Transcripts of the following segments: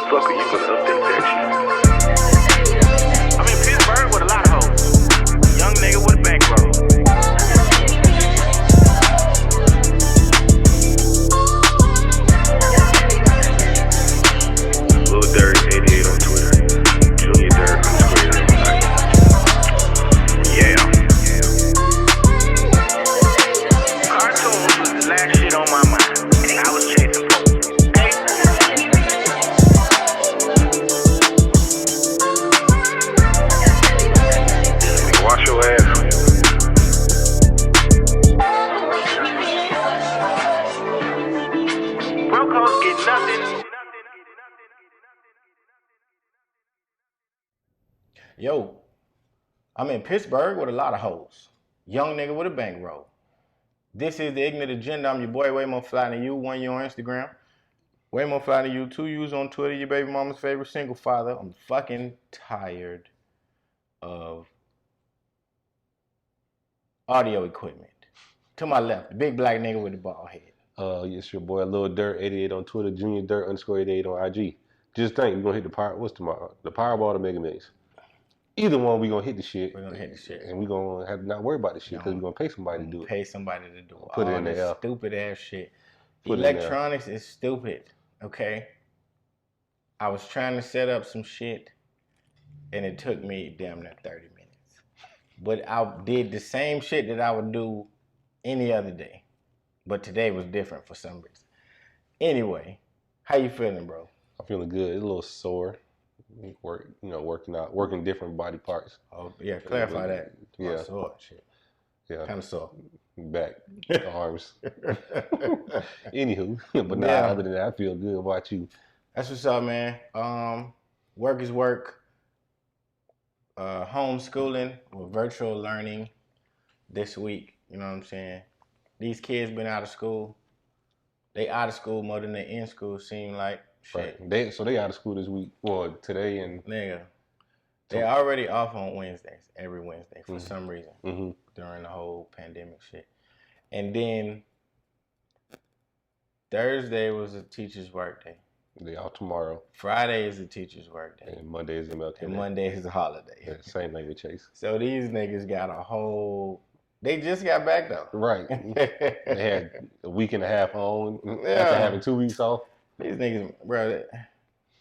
fuck are you gonna update that shit? I'm in Pittsburgh with a lot of hoes. Young nigga with a bankroll. Lil Dirt 88 on Twitter. Junior Dirt _88 on IG. Yeah. Cartoons was the last shit on my mind. I was chasing folks. Okay? Wash your ass. Brocos get nothing. Yo, I'm in Pittsburgh with a lot of hoes. Young nigga with a bankroll. This is the Ignant Agenda. I'm your boy, way more fly than you. 1 year on Instagram. Way more fly than you. 2 U's on Twitter. Your baby mama's favorite single father. I'm fucking tired of audio equipment. To my left, the big black nigga with the bald head. It's your boy Lil Dirt 88 on Twitter, Junior Dirt _88 on IG. Just think, we're gonna hit the power. What's tomorrow? The Powerball or the Mega Millions. Either one, we gonna hit the shit. We're gonna hit the shit, and we gonna have to not worry about the shit because we're gonna pay somebody to do it. Pay somebody to do it. Put it in there. Stupid ass shit. Put Electronics is stupid. Okay. I was trying to set up some shit, and it took me damn near 30 minutes. But I did the same shit that I would do any other day. But today was different for some reason. Anyway, how you feeling, bro? I'm feeling good. It's a little sore. Working different body parts. Oh yeah, clarify that. Yeah. Sore shit. Yeah. Kind of sore. Back, arms. Anywho, but nah, Yeah. other than that, I feel good. What about you? That's what's up, man. Work is work. Homeschooling or virtual learning this week. You know what I'm saying? These kids been out of school. They out of school more than they in school, seem like. Shit. Right. They out of school this week. Well, today and Nigga. They already off on Wednesdays, every Wednesday for some reason during the whole pandemic shit. And then Thursday was a teacher's work day. they out tomorrow. Friday is a teacher's work day. And Monday is MLK. And Monday is a holiday. Yeah, same thing with Chase. So these niggas got a whole... They just got back though. Right. They had a week and a half on after Yeah. having 2 weeks off. These niggas, bro,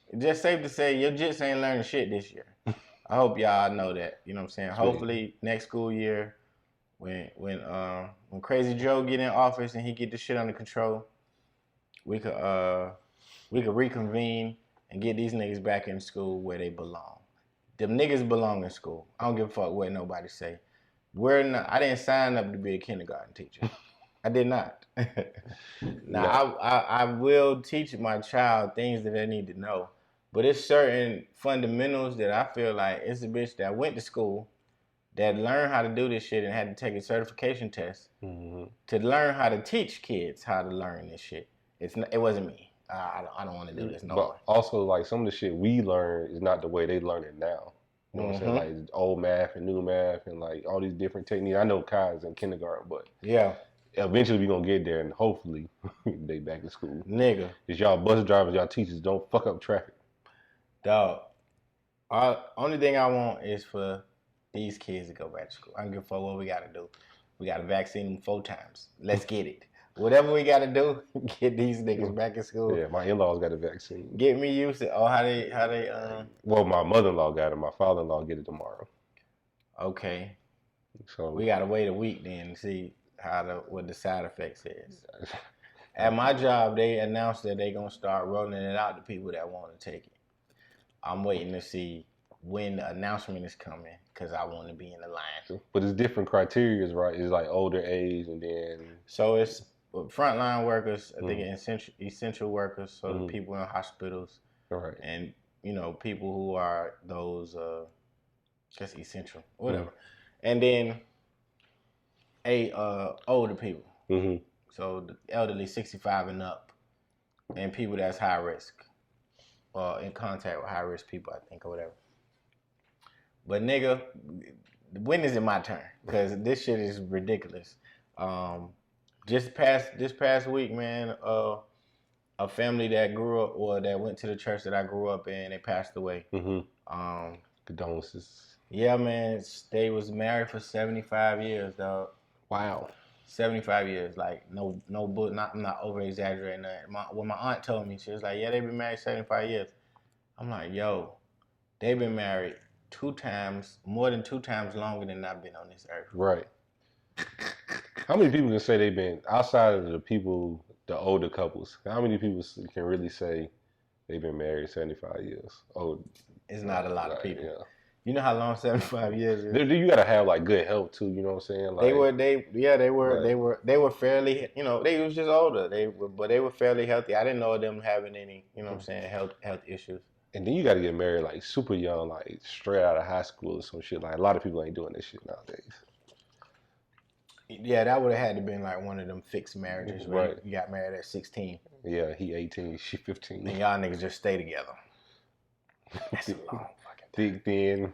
it's just safe to say your jits ain't learning shit this year. I hope y'all know that. You know what I'm saying? Hopefully next school year, when Crazy Joe get in office and he get this shit under control, we could reconvene and get these niggas back in school where they belong. Them niggas belong in school. I don't give a fuck what nobody say. I didn't sign up to be a kindergarten teacher. I did not. Now, I will teach my child things that they need to know, but it's certain fundamentals that I feel like it's a bitch that went to school that learned how to do this shit and had to take a certification test to learn how to teach kids how to learn this shit. It wasn't me. I don't want to do this no more. But also, like, some of the shit we learn is not the way they learn it now. You know what I'm saying? Like old math and new math and like all these different techniques. I know Kai's in kindergarten, but yeah, eventually we gonna get there and hopefully they back in school. Nigga. It's y'all bus drivers, y'all teachers, don't fuck up traffic. Dog. Only thing I want is for these kids to go back to school. I don't give a fuck what we gotta do. We gotta vaccine them 4 times. Let's get it. Whatever we gotta do, get these niggas back in school. Yeah, my in-laws got a vaccine. Get me used to how they Well, my mother-in-law got it. My father-in-law get it tomorrow. Okay. So we gotta wait a week then to see what the side effects is. At my job, they announced that they gonna start rolling it out to people that want to take it. I'm waiting to see when the announcement is coming because I want to be in the line. But it's different criteria, right? It's like older age and then... So it's frontline workers, I think essential workers, so the people in hospitals. Right. And, people who are those, just essential, whatever. And then older people. So the elderly, 65 and up, and people that's high risk, in contact with high risk people, I think, or whatever. But nigga, when is it my turn? Because this shit is ridiculous. This past week, man, a family that grew up, or that went to the church that I grew up in, they passed away. Condolences. Yeah, man, they was married for 75 years, dog. Wow. 75 years, like no, I'm not over exaggerating that. When my aunt told me, she was like, "Yeah, they've been married 75 years." I'm like, "Yo, they've been married more than two times longer than I've been on this earth." Right. How many people can say they've been outside of the older couples? How many people can really say they've been married 75 years? Oh, it's not a lot of people. Yeah. You know how long 75 years is? You gotta have like good health too. You know what I'm saying? Like, they were fairly, they was just older. But they were fairly healthy. I didn't know them having any, what I'm saying, health issues. And then you gotta get married like super young, like straight out of high school or some shit. Like a lot of people ain't doing this shit nowadays. Yeah, that would have had to been like one of them fixed marriages where Right. you got married at 16. Yeah, he 18, she 15. And y'all niggas just stay together. That's a long fucking time. Thick, thin,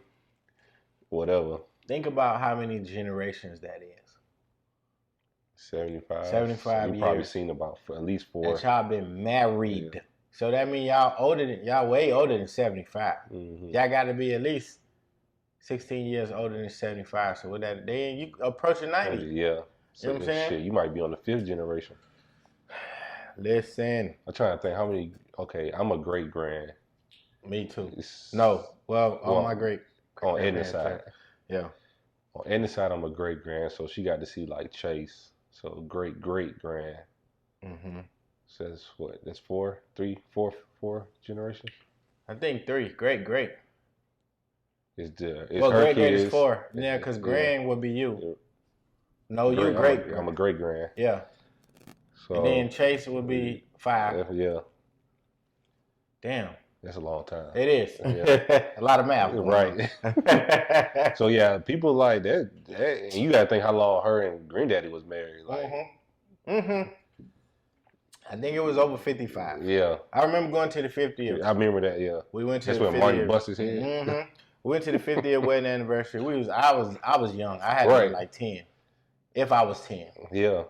whatever. Think about how many generations that is. 75. 75 You years. probably seen about at least 4. That y'all been married. Yeah. So that means y'all way older than 75. Mm-hmm. Y'all got to be at least 16 years older than 75. So with that, you approaching 90. Yeah. You know what I'm saying? Shit, you might be on the 5th generation. Listen. I'm trying to think how many. Okay, I'm a great grand. Me too. On my great. On Edna's side. Yeah. On Edna's side, I'm a great grand. So she got to see like Chase. So great grand. Mm-hmm. Says what? That's 4 generations. I think 3. Great. It's great is 4. Yeah, because grand would be you. Yeah. No, you great. I'm a great grand. Yeah. So, and then Chase would be 5. Yeah. Damn. That's a long time. It is. Yeah. A lot of math. Right. So yeah, people like that. You gotta think how long her and Granddaddy was married. Like, I think it was over 55. Yeah. I remember going to the 50th. I remember that. Yeah. We went to That's the 50th. when Martin bust his head. Mm-hmm. We went to the 50th wedding anniversary. I was young. I had to be like 10. If I was 10. Yeah.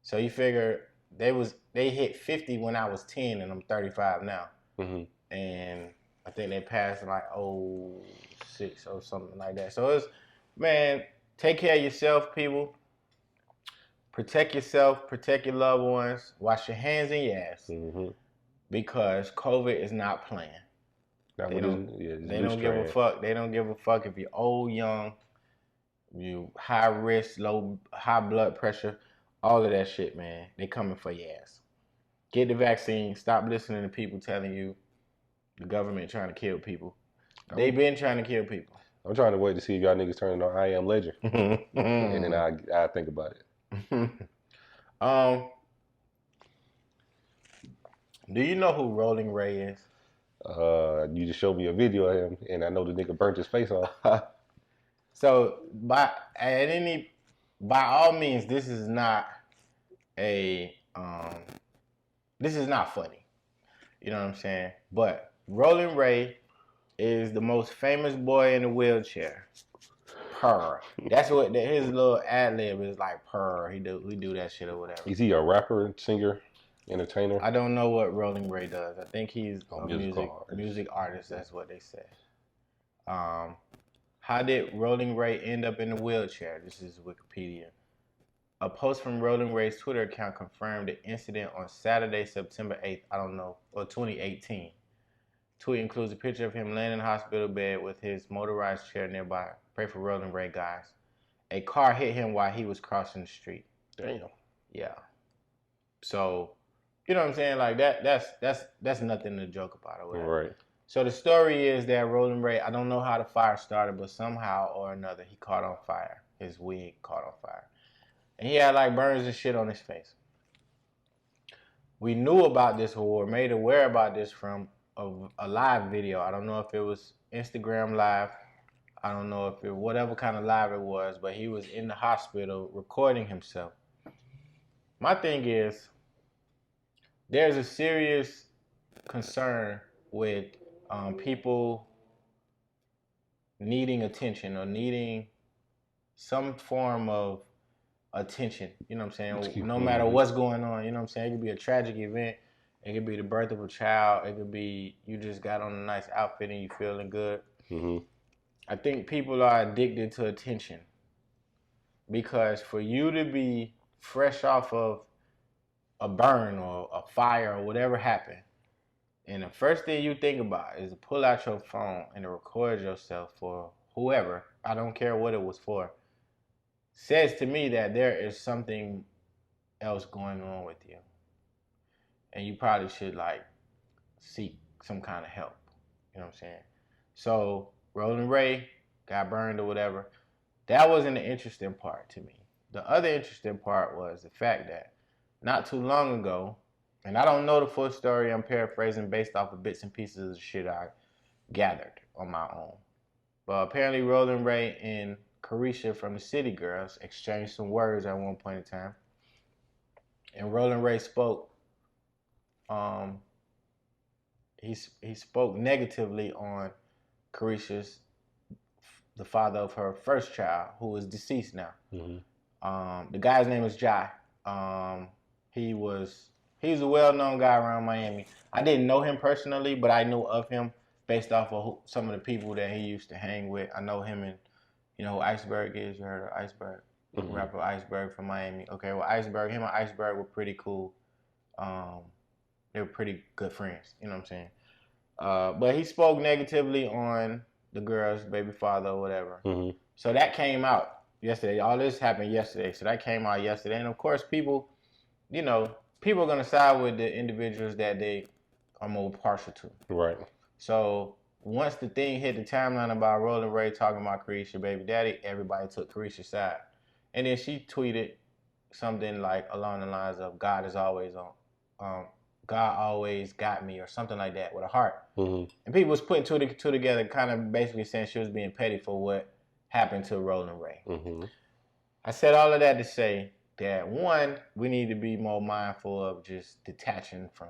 So you figure they hit 50 when I was 10 and I'm 35 now. Mm-hmm. And I think they passed in like 06 or something like that. So man, take care of yourself, people. Protect yourself, protect your loved ones. Wash your hands and your ass. Mm-hmm. Because COVID is not playing. They don't give a fuck. They don't give a fuck if you're old, young, you high risk, high blood pressure, all of that shit, man. They coming for your ass. Get the vaccine. Stop listening to people telling you the government trying to kill people. They've been trying to kill people. I'm trying to wait to see if y'all niggas turning on I Am Legend. And then I think about it. Do you know who Rolling Ray is? You just showed me a video of him, and I know the nigga burnt his face off. So by all means, this is not funny. You know what I'm saying? But Rolling Ray is the most famous boy in the wheelchair. Purr. That's what his little ad lib is like. Purr. We do that shit or whatever. Is he a rapper, singer, entertainer? I don't know what Rolling Ray does. I think he's a music artist. That's what they say. How did Rolling Ray end up in the wheelchair? This is Wikipedia. A post from Rolling Ray's Twitter account confirmed the incident on Saturday, September 8th, 2018. Tweet includes a picture of him laying in a hospital bed with his motorized chair nearby. Pray for Rolling Ray, guys. A car hit him while he was crossing the street. Damn. Yeah. So, you know what I'm saying? Like that's nothing to joke about or whatever. Right. So the story is that Rolling Ray, I don't know how the fire started, but somehow or another he caught on fire. His wig caught on fire. And he had like burns and shit on his face. We knew about this or were made aware about this from a live video. I don't know if it was Instagram live. I don't know if it whatever kind of live it was, but he was in the hospital recording himself. My thing is, there's a serious concern with people needing attention or needing some form of attention. You know what I'm saying? No matter what's going on, you know what I'm saying? It could be a tragic event. It could be the birth of a child. It could be you just got on a nice outfit and you feeling good. Mm-hmm. I think people are addicted to attention because for you to be fresh off of a burn or a fire or whatever happened, and the first thing you think about is to pull out your phone and to record yourself for whoever, I don't care what it was for, says to me that there is something else going on with you. And you probably should like seek some kind of help. You know what I'm saying? So Roland Ray got burned or whatever. That wasn't the interesting part to me. The other interesting part was the fact that not too long ago, and I don't know the full story, I'm paraphrasing based off of bits and pieces of shit I gathered on my own. But apparently Roland Ray and Carisha from the City Girls exchanged some words at one point in time. And Roland Ray spoke, he spoke negatively on Carisha's, the father of her first child, who is deceased now. Mm-hmm. The guy's name is Jai. He's a well-known guy around Miami. I didn't know him personally, but I knew of him based off of some of the people that he used to hang with. I know him and, you know who Iceberg is? You heard of Iceberg? Mm-hmm. Rapper Iceberg from Miami. Okay, well, him and Iceberg were pretty cool. They were pretty good friends, you know what I'm saying? But he spoke negatively on the girl's baby father or whatever. Mm-hmm. So that came out yesterday. All this happened yesterday. So that came out yesterday. And of course, people are going to side with the individuals that they are more partial to. Right. So once the thing hit the timeline about Roland Ray talking about Carisha baby daddy, everybody took Carisha's side. And then she tweeted something like along the lines of God always got me or something like that with a heart. Mm-hmm. And people was putting two together, kind of basically saying she was being petty for what happened to Roland Ray. Mm-hmm. I said all of that to say that, one, we need to be more mindful of just detaching from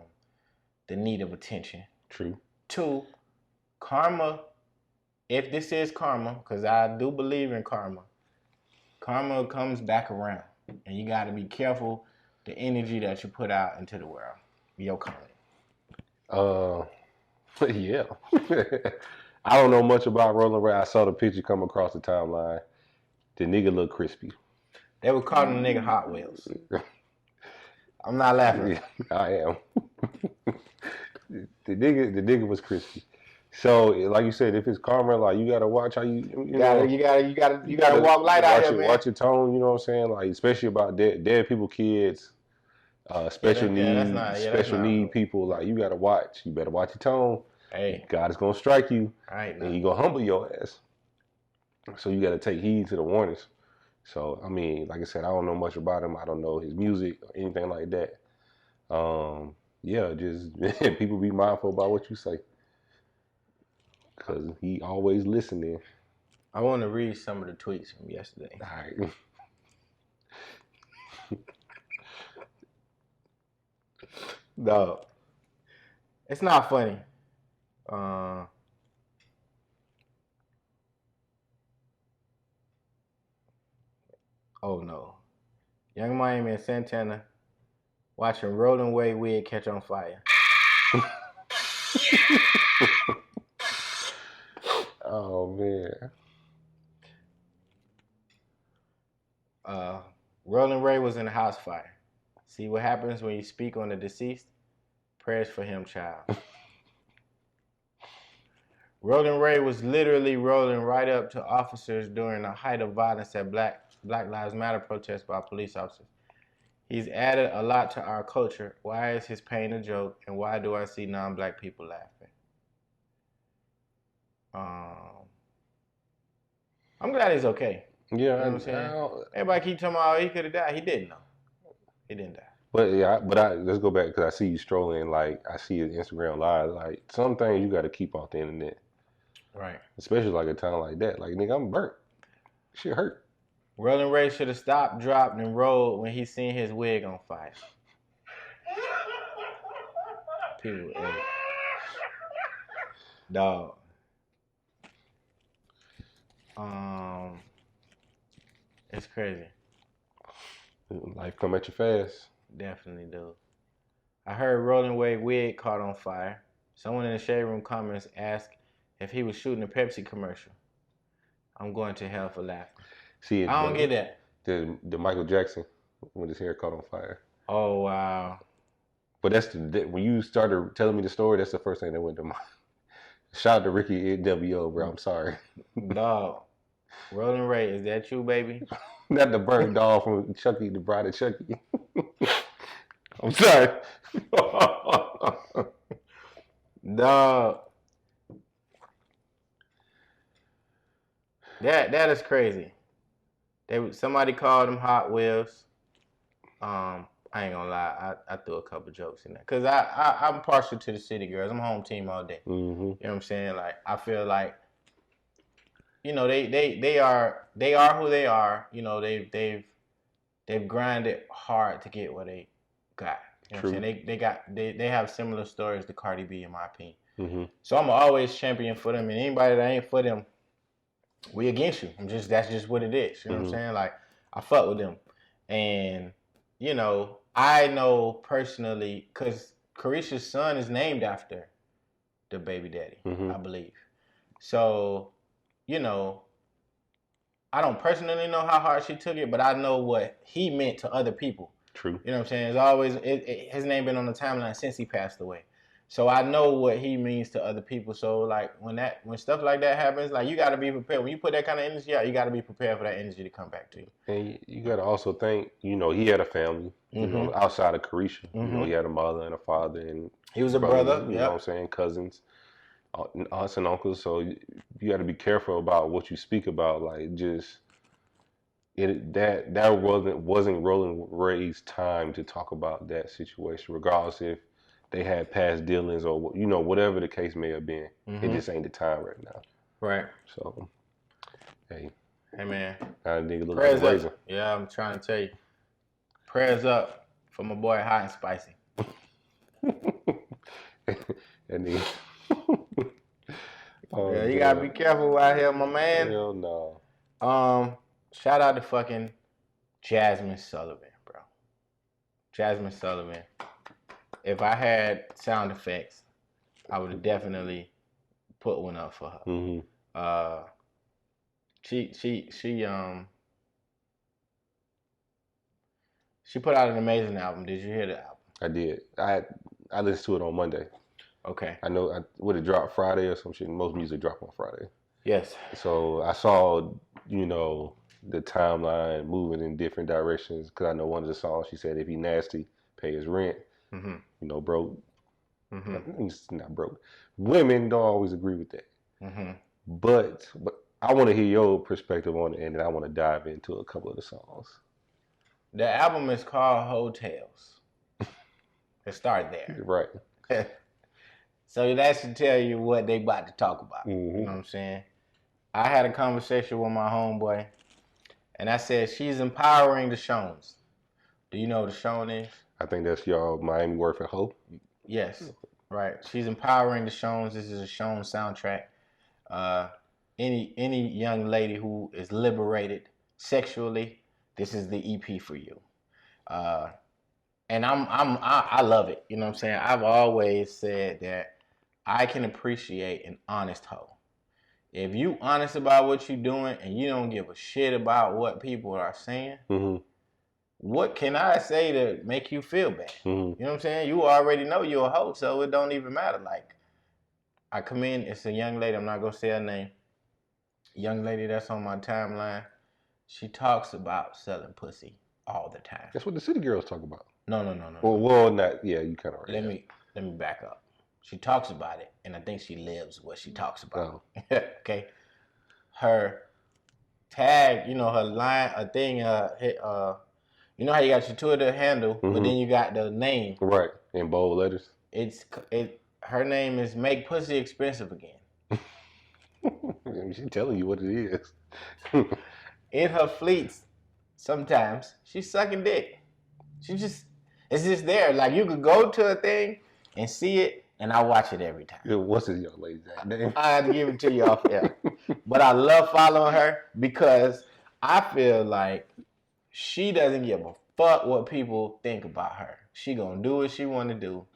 the need of attention. True. Two, karma, if this is karma, because I do believe in karma comes back around. And you got to be careful the energy that you put out into the world. Your comment. Yeah. I don't know much about Roland Ray. I saw the picture come across the timeline. The nigga look crispy. They were calling the nigga Hot Wheels. I'm not laughing. I am. The nigga was crispy. So, like you said, if it's karma, like you gotta watch how you gotta walk light out here, man. Watch your tone. You know what I'm saying? Like especially about dead people, kids, special need people. Like you gotta watch. You better watch your tone. Hey, God is gonna strike you, right, and He gonna humble your ass. So you gotta take heed to the warnings. So I mean, like I said, I don't know much about him. I don't know his music or anything like that. Yeah, just people be mindful about what you say. Because he always listening. I want to read some of the tweets from yesterday. All right. No. It's not funny. Oh, no. Young Miami and Santana watching Rolling Way wig catch on fire. Oh, man. Roland Ray was in a house fire. See what happens when you speak on the deceased? Prayers for him, child. Roland Ray was literally rolling right up to officers during the height of violence at Black Lives Matter protests by police officers. He's added a lot to our culture. Why is his pain a joke? And why do I see non-black people laughing? I'm glad he's okay. Yeah, you know what I'm saying? Everybody keep talking about he could have died. He didn't know. He didn't die. But yeah, let's go back because I see you strolling. Like I see your Instagram live. Like some things you got to keep off the internet, right? Especially like a time like that. Like nigga, I'm burnt. Shit hurt. Roland Ray should have stopped, dropped, and rolled when he seen his wig on fire. People, hey. Dog. It's crazy. Life come at you fast. Definitely do. I heard Rolling Wave wig caught on fire. Someone in the Shade Room comments asked if he was shooting a Pepsi commercial. I'm going to hell for laughing. See, I don't get that. The Michael Jackson when his hair caught on fire. Oh, wow. But that's when you started telling me the story, that's the first thing that went to mind. Shout out to Ricky NWO, bro. I'm sorry. Dog. Rolling Ray, is that you, baby? Not the bird doll from Chucky, the Bride of Chucky. I'm sorry. Dog. That is crazy. Somebody called them Hot Wheels. I ain't gonna lie, I threw a couple jokes in there because I'm partial to the city girls. I'm home team all day. Mm-hmm. You know what I'm saying? Like I feel like, you know, they are who they are. You know, they've grinded hard to get what they got. You know what I'm saying? They have similar stories to Cardi B in my opinion. Mm-hmm. So I'm always champion for them, and anybody that ain't for them, we against you. That's just what it is. You know what I'm saying? Like I fuck with them, and you know I know personally because Carisha's son is named after the baby daddy, I believe. So you know, I don't personally know how hard she took it, but I know what he meant to other people. True. You know what I'm saying? It's always his name been on the timeline since he passed away. So I know what he means to other people. So like when stuff like that happens, like you got to be prepared. When you put that kind of energy out, you got to be prepared for that energy to come back to you. And you got to also think, you know, he had a family, you know, outside of Carisha. You know, he had a mother and a father, and he was a brother. You know what I'm saying? Cousins, aunts and uncles. So you got to be careful about what you speak about. Like just that wasn't Rolling Ray's time to talk about that situation, regardless if they had past dealings or, you know, whatever the case may have been. It just ain't the time right now. Right. So, hey man, I nigga look prayers like a razor. up. Yeah, I'm trying to tell you. Prayers up for my boy Hot and Spicy. And then, yeah, you gotta be careful out here, my man. Hell no. Shout out to fucking Jazmine Suillivan, bro. Jazmine Suillivan. If I had sound effects, I would have definitely put one up for her. She put out an amazing album. Did you hear the album? I did. I listened to it on Monday. Okay. I know would it drop Friday or some shit? Most music drop on Friday. Yes. So I saw, you know, the timeline moving in different directions because I know one of the songs she said if he nasty, pay his rent. You know, broke. He's not broke. Women don't always agree with that. But I want to hear your perspective on it, and then I want to dive into a couple of the songs. The album is called Hotels. Let's start there. Right. So that should tell you what they about to talk about. You know what I'm saying? I had a conversation with my homeboy, and I said, she's empowering the Shones. Do you know what a Shone is? I think that's y'all Miami word for hoe. Yes, right. She's empowering the Shones. This is a Shone soundtrack. Any young lady who is liberated sexually, this is the EP for you. And I love it. You know what I'm saying? I've always said that I can appreciate an honest hoe. If you honest about what you're doing and you don't give a shit about what people are saying, what can I say to make you feel bad? You know what I'm saying? You already know you're a hoe, so it don't even matter. Like, I come in, it's a young lady, I'm not going to say her name. Young lady that's on my timeline, she talks about selling pussy all the time. That's what the city girls talk about. No. Well, not, yeah, you kind of right. Let me back up. She talks about it, and I think she lives what she talks about. Oh. Okay. Her tag, you know, her line, a thing, you know how you got your Twitter handle, but then you got the name. Right, in bold letters. Her name is Make Pussy Expensive Again. She's telling you what it is. In her fleets, sometimes she's sucking dick. It's just there. Like you could go to a thing and see it, and I watch it every time. What's this young lady's name? I have to give it to you off air. But I love following her because I feel like she doesn't give a fuck what people think about her. She gonna do what she wanna do.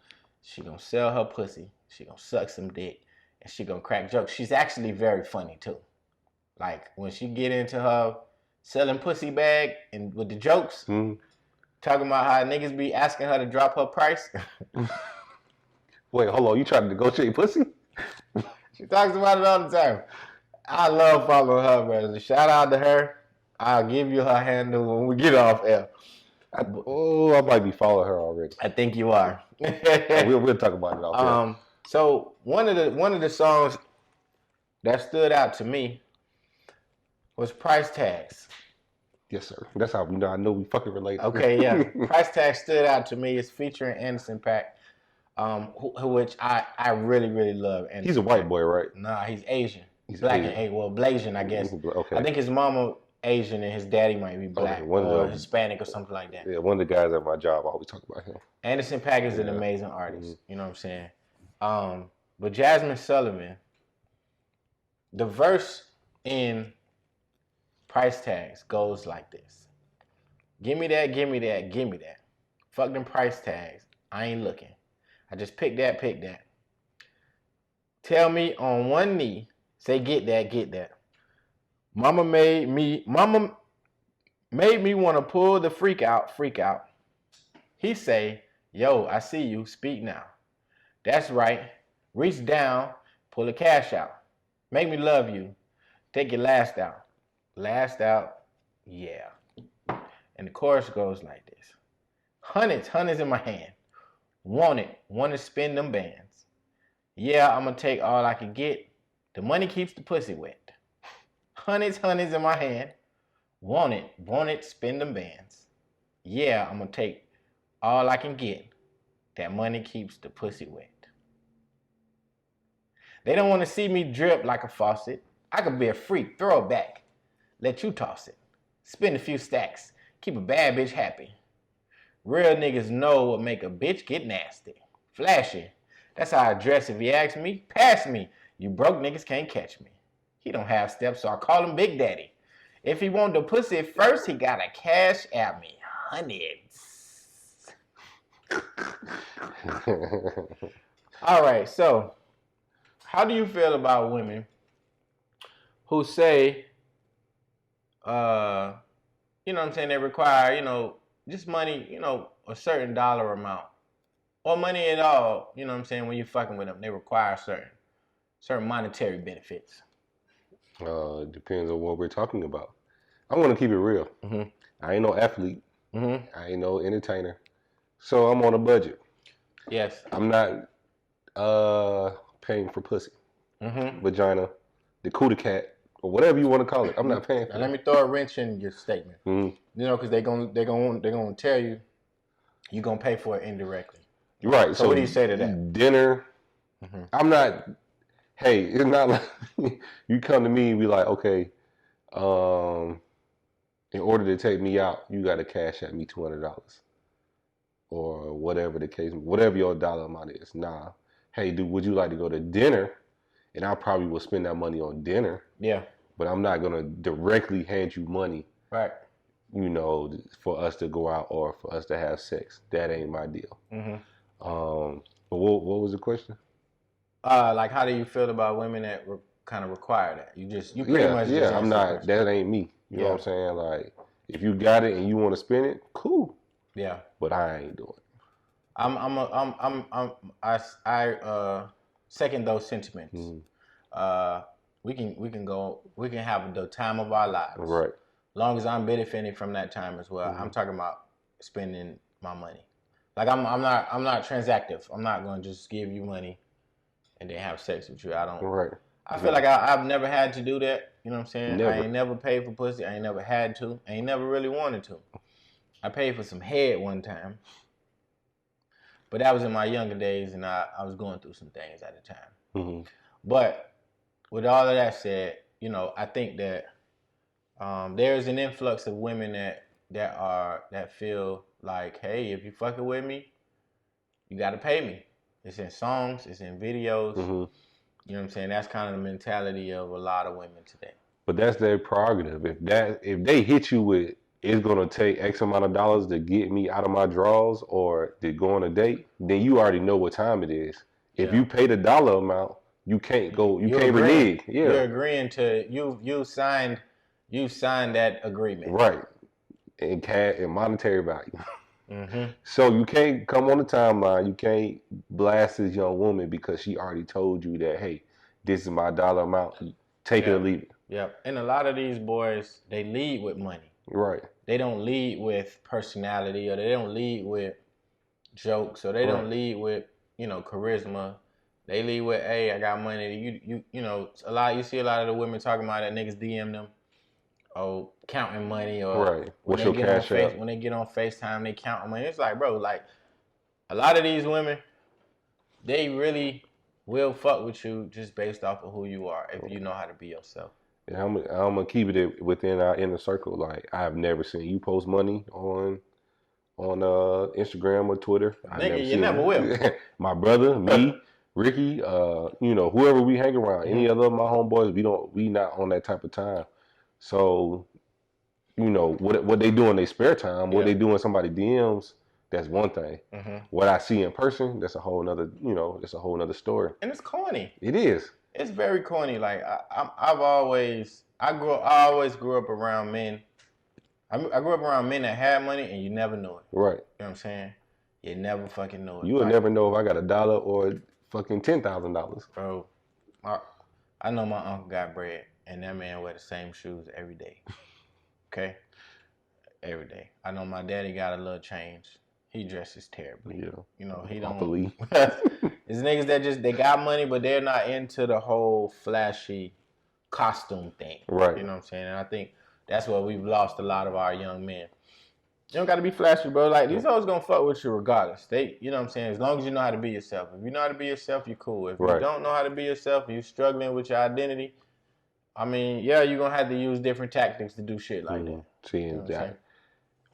She gonna sell her pussy. She gonna suck some dick. And she gonna crack jokes. She's actually very funny too. Like when she get into her selling pussy bag and with the jokes, talking about how niggas be asking her to drop her price. Wait, hold on. You trying to negotiate pussy? She talks about it all the time. I love following her, brother. Shout out to her. I'll give you her handle when we get off air. I might be following her already. I think you are. We'll talk about it off air. So one of the songs that stood out to me was Price Tags. Yes, sir. That's how we know. I know we fucking related. Okay, yeah. Price Tag stood out to me. It's featuring Anderson .Paak, which I really, really love. Anderson He's a white boy, right? Nah, he's Asian. He's Black Asian. and Blasian, I guess. Okay. I think his mama Asian and his daddy might be black or Hispanic or something like that. Yeah, one of the guys at my job always talk about him. Anderson .Paak is an amazing artist. You know what I'm saying? But Jazmine Suillivan, the verse in Price Tags goes like this. Give me that, give me that, give me that. Fuck them price tags. I ain't looking. I just pick that, pick that. Tell me on one knee, say get that, get that. Mama made me want to pull the freak out, freak out. He say, yo, I see you, speak now. That's right. Reach down, pull the cash out. Make me love you. Take your last out. Last out, yeah. And the chorus goes like this. Hundreds in my hand. Want to spend them bands. Yeah, I'm going to take all I can get. The money keeps the pussy wet. Hundreds in my hand. Want it, spend them bands. Yeah, I'm going to take all I can get. That money keeps the pussy wet. They don't want to see me drip like a faucet. I could be a freak, throw it back. Let you toss it. Spend a few stacks. Keep a bad bitch happy. Real niggas know what make a bitch get nasty. Flashy. That's how I dress if you ask me. Pass me. You broke niggas can't catch me. He don't have steps, so I call him Big Daddy. If he want the pussy first, he gotta cash at me. Hundreds. All right, so how do you feel about women who say, you know what I'm saying, they require, just money, a certain dollar amount, or money at all, you know what I'm saying, when you're fucking with them, they require certain monetary benefits? Depends on what we're talking about. I want to keep it real. Mm-hmm. I ain't no athlete. Mm-hmm. I ain't no entertainer. So I'm on a budget. Yes. I'm not paying for pussy, vagina, the cootie cat, or whatever you want to call it. I'm not paying for now, it. let me throw a wrench in your statement. Mm-hmm. Because they're gonna tell you you're gonna pay for it indirectly. You're right. So what do you say to that? Dinner. Mm-hmm. I'm not. Hey, it's not like you come to me and be like, okay, in order to take me out, you got to cash at me $200 or whatever the case, whatever your dollar amount is. Nah. Hey, dude, would you like to go to dinner? And I probably will spend that money on dinner. Yeah. But I'm not going to directly hand you money. Right. For us to go out or for us to have sex. That ain't my deal. Mm-hmm. But what was the question? Like, how do you feel about women that kind of require that? You pretty much just I'm not. That ain't me. You know what I'm saying? Like, if you got it and you want to spend it, cool. Yeah. But I ain't doing it. I second those sentiments. Mm-hmm. We can have the time of our lives. Right. Long as I'm benefiting from that time as well. Mm-hmm. I'm talking about spending my money. Like I'm not transactive. I'm not going to just give you money and then have sex with you. I don't. Right. I feel like I've never had to do that. You know what I'm saying? Never. I ain't never paid for pussy. I ain't never had to. I ain't never really wanted to. I paid for some head one time. But that was in my younger days, and I was going through some things at the time. Mm-hmm. But with all of that said, I think that there's an influx of women that feel like, hey, if you fucking with me, you got to pay me. It's in songs, it's in videos. Mm-hmm. You know what I'm saying? That's kind of the mentality of a lot of women today. But that's their prerogative. If they hit you with it's gonna take X amount of dollars to get me out of my drawers or to go on a date, then you already know what time it is. If you pay the dollar amount, you can't go. You can't renege. Yeah, you're agreeing to you signed that agreement, right. And cash and monetary value. Mm-hmm. So you can't come on the timeline. You can't blast this young woman because she already told you that, hey, this is my dollar amount. Take it or leave it. Yep. And a lot of these boys, they lead with money. Right. They don't lead with personality, or they don't lead with jokes, or they don't lead with, charisma. They lead with, hey, I got money. You see a lot of the women talking about that niggas DM them, counting money, or What's your cash out? when they get on FaceTime, they counting money. It's like, bro, like a lot of these women, they really will fuck with you just based off of who you are, if you know how to be yourself. Yeah, I'm gonna keep it within our inner circle. Like, I've never seen you post money on Instagram or Twitter. Nigga, you never will. My brother, me, Ricky, whoever we hang around, any other of my homeboys, we not on that type of time. So, what they do in their spare time, what they do in somebody's DMs, that's one thing. Mm-hmm. What I see in person, that's a whole nother, that's a whole nother story. And it's corny. It is. It's very corny. Like I always grew up around men. I grew up around men that had money, and you never knew it. Right. You know what I'm saying? You never fucking know it. You will never know if I got $1 or fucking $10,000. Bro, I know my uncle got bread, and that man wear the same shoes every day. Okay? Every day. I know my daddy got a little change. He dresses terribly. Yeah. He don't. Believe. It's niggas that they got money, but they're not into the whole flashy costume thing. Right. You know what I'm saying? And I think that's where we've lost a lot of our young men. You don't got to be flashy, bro. Like, these hoes gonna fuck with you regardless. You know what I'm saying? As long as you know how to be yourself. If you know how to be yourself, you're cool. If you don't know how to be yourself, and you're struggling with your identity, I mean, you're gonna have to use different tactics to do shit like that. See,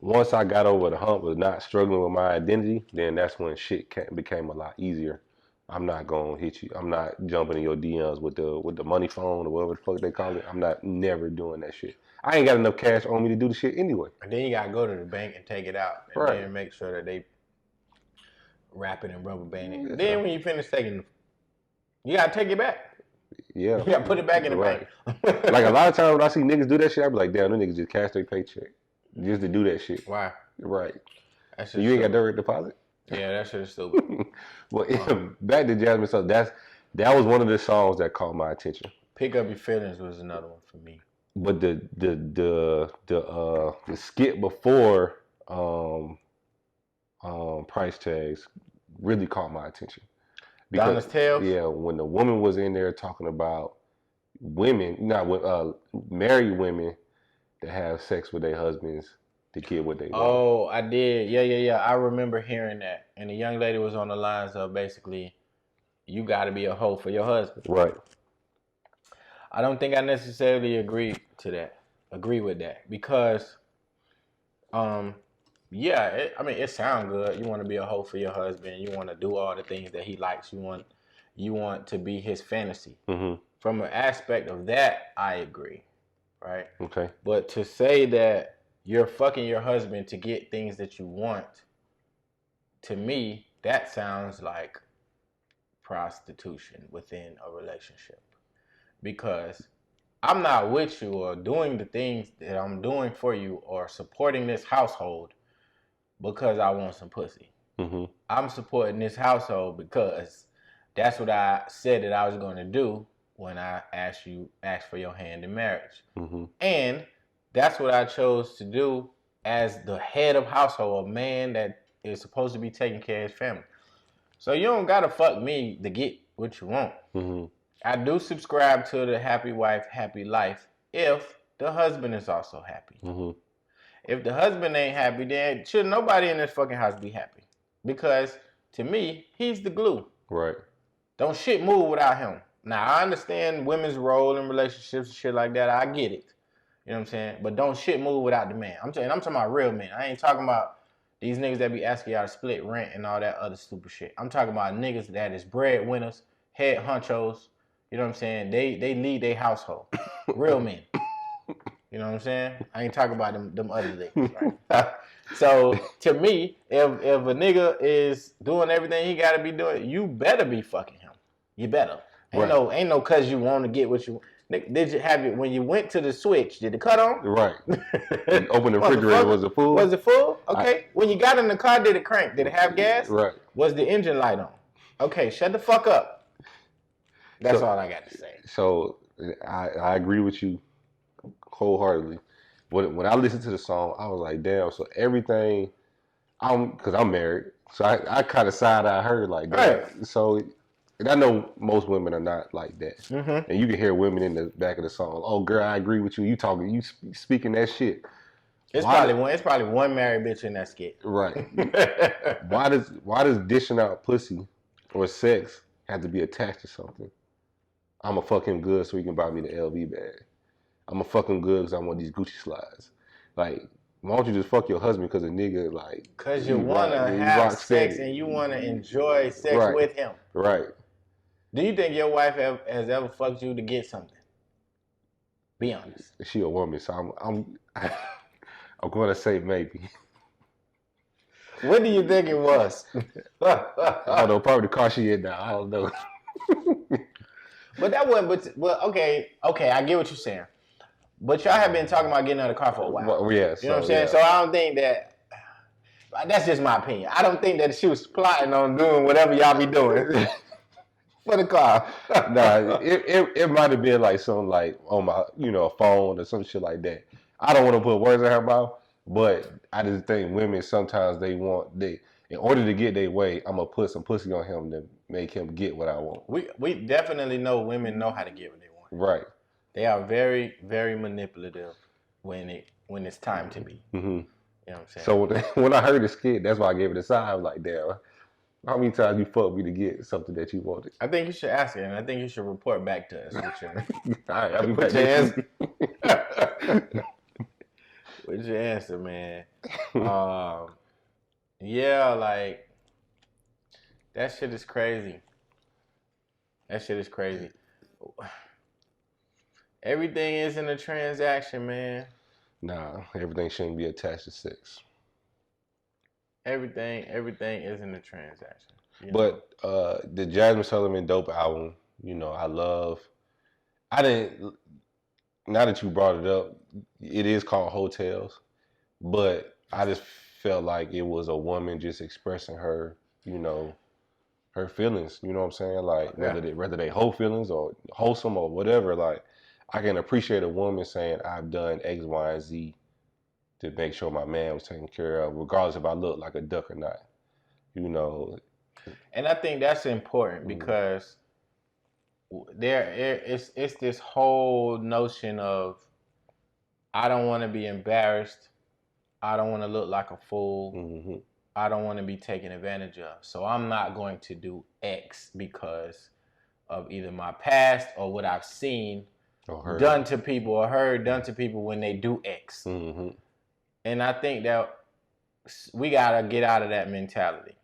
once I got over the hump of not struggling with my identity, then that's when shit became a lot easier. I'm not gonna hit you. I'm not jumping in your DMs with the money phone or whatever the fuck they call it. I'm never doing that shit. I ain't got enough cash on me to do the shit anyway. And then you gotta go to the bank and take it out, and then make sure that they wrap it and rubber band it. Then when you finish taking it, you gotta take it back. Yeah. You gotta put it back in the bank. Like, a lot of times when I see niggas do that shit, I be like, damn, them niggas just cash their paycheck just to do that shit. Why? Right. So you ain't got direct deposit? Yeah, that shit is stupid. Well, back to Jazmine, so that was one of the songs that caught my attention. Pick Up Your Feelings was another one for me. But the skit before Price Tags really caught my attention. Donna's Tales? Yeah, when the woman was in there talking about women, married women that have sex with their husbands to get what they want. Oh, I did. Yeah. I remember hearing that. And the young lady was on the lines of basically, you got to be a hoe for your husband. Right. I don't think I necessarily agree with that because, it sounds good. You want to be a hoe for your husband. You want to do all the things that he likes. You want to be his fantasy. Mm-hmm. From an aspect of that, I agree. Right. Okay. But to say that you're fucking your husband to get things that you want, to me, that sounds like prostitution within a relationship. Because I'm not with you or doing the things that I'm doing for you or supporting this household because I want some pussy. Mm-hmm. I'm supporting this household because that's what I said that I was going to do when I asked for your hand in marriage. Mm-hmm. And that's what I chose to do as the head of household, a man that is supposed to be taking care of his family. So you don't got to fuck me to get what you want. Mm-hmm. I do subscribe to the happy wife, happy life if the husband is also happy. Mm-hmm. If the husband ain't happy, then should nobody in this fucking house be happy. Because to me, he's the glue. Right. Don't shit move without him. Now, I understand women's role in relationships and shit like that. I get it. You know what I'm saying? But don't shit move without the man. I'm talking about real men. I ain't talking about these niggas that be asking y'all to split rent and all that other stupid shit. I'm talking about niggas that is breadwinners, head honchos. You know what I'm saying? They lead their household. Real men. You know what I'm saying? I ain't talking about them other niggas, right? So to me, if a nigga is doing everything he gotta be doing, you better be fucking him. You better. Ain't no cause you want to get what you. Did you have it when you went to the switch? Did it cut on? Right. You open the refrigerator. Was it full? Was it full? Okay. When you got in the car, did it crank? Did it have gas? Right. Was the engine light on? Okay. Shut the fuck up. That's all I got to say. So I agree with you wholeheartedly. When I listened to the song, I was like, damn. So everything, because I'm married, so I kind of side-eye her like that. Right. So, and I know most women are not like that. Mm-hmm. And you can hear women in the back of the song. Oh, girl, I agree with you. You speaking that shit. It's probably one married bitch in that skit. Right. Why does dishing out pussy or sex have to be attached to something? I'ma fuck him good so he can buy me the LV bag. I'ma fuck him good because I want these Gucci slides. Like, why don't you just fuck your husband because a nigga like? Because you wanna have sex and you wanna enjoy sex with him. Right. Do you think your wife has ever fucked you to get something? Be honest. She a woman, so I'm going to say maybe. What do you think it was? I don't know. Probably the car she in now. I don't know. But that wasn't. Well, okay. I get what you're saying. But y'all have been talking about getting out of the car for a while. Well, yeah. You know what I'm saying? Yeah. So I don't think that. That's just my opinion. I don't think that she was plotting on doing whatever y'all be doing. For the car. Nah, it might have been like something like on my, a phone or some shit like that. I don't want to put words in her mouth, but I just think women sometimes in order to get their way, I'm gonna put some pussy on him to make him get what I want. We definitely know women know how to get what they want. Right. They are very, very manipulative when it's time to be. Mm-hmm. You know what I'm saying? So when I heard the skit, that's why I gave it a sign. I was like, damn. How many times you fucked me to get something that you wanted? I think you should ask her, and I think you should report back to us. All right, I'll be back. What's your answer, man? Yeah, like that shit is crazy. Everything isn't a transaction, man. Nah, everything shouldn't be attached to sex. Everything isn't a transaction. But the Jazmine Suillivan dope album, now that you brought it up, it is called Hotels, but I just felt like it was a woman just expressing her, her feelings, you know what I'm saying? Like whether they whole feelings or wholesome or whatever, like I can appreciate a woman saying I've done X, Y, and Z to make sure my man was taken care of, regardless if I look like a duck or not. And I think that's important because it's this whole notion of I don't want to be embarrassed. I don't want to look like a fool. Mm-hmm. I don't want to be taken advantage of. So I'm not going to do X because of either my past or what I've seen done to people or heard done to people when they do X. Mm-hmm. And I think that we got to get out of that mentality.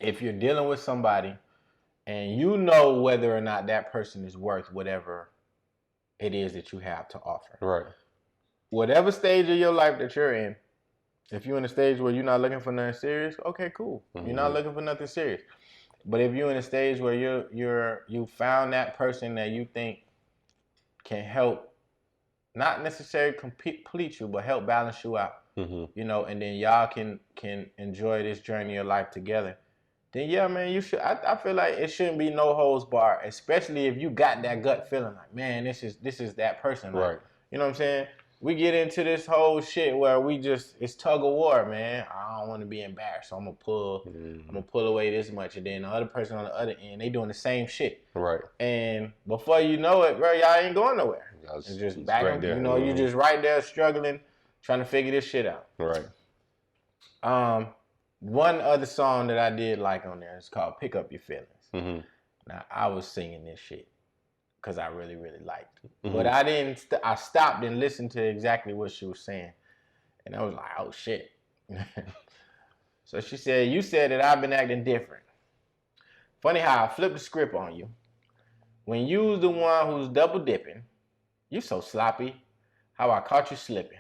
If you're dealing with somebody and you know whether or not that person is worth whatever it is that you have to offer. Right. Whatever stage of your life that you're in, if you're in a stage where you're not looking for nothing serious, okay, cool. Mm-hmm. You're not looking for nothing serious. But if you're in a stage where you found that person that you think can help, not necessarily complete you, but help balance you out, mm-hmm. And then y'all can enjoy this journey of life together, then yeah, man, you should. I feel like it shouldn't be no holds barred, especially if you got that gut feeling like, man, this is that person, like, right? You know what I'm saying? We get into this whole shit where it's tug of war, man. I don't want to be embarrassed, so I'm gonna pull away this much, and then the other person on the other end, they doing the same shit, right? And before you know it, bro, y'all ain't going nowhere. It's just back, right there. You just right there struggling, trying to figure this shit out. Right. One other song that I did like on there is called "Pick Up Your Feelings." Mm-hmm. Now I was singing this shit because I really, really liked it, mm-hmm. But I didn't. I stopped and listened to exactly what she was saying, and I was like, "Oh shit." So she said, "You said that I've been acting different. Funny how I flipped the script on you. When you's the one who's double dipping, you so sloppy. How I Caught You Slipping.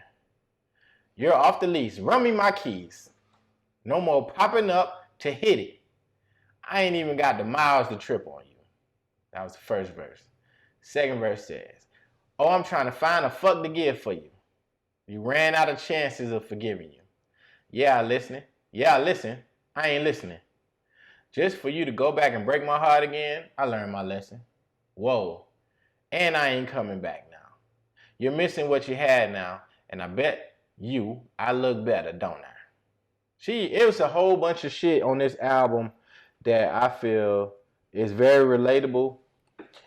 You're Off the Lease. Run Me My Keys. No more popping up to hit it. I ain't even got the miles to trip on you. That was the first verse. Second verse says, oh, I'm trying to find a fuck to give for you. You ran out of chances of forgiving you. Yeah, I listening. Yeah, I listen. I ain't listening. Just for you to go back and break my heart again, I learned my lesson. Whoa. And I ain't coming back now. You're missing what you had now, and I bet I look better, don't I? It was a whole bunch of shit on this album that I feel is very relatable,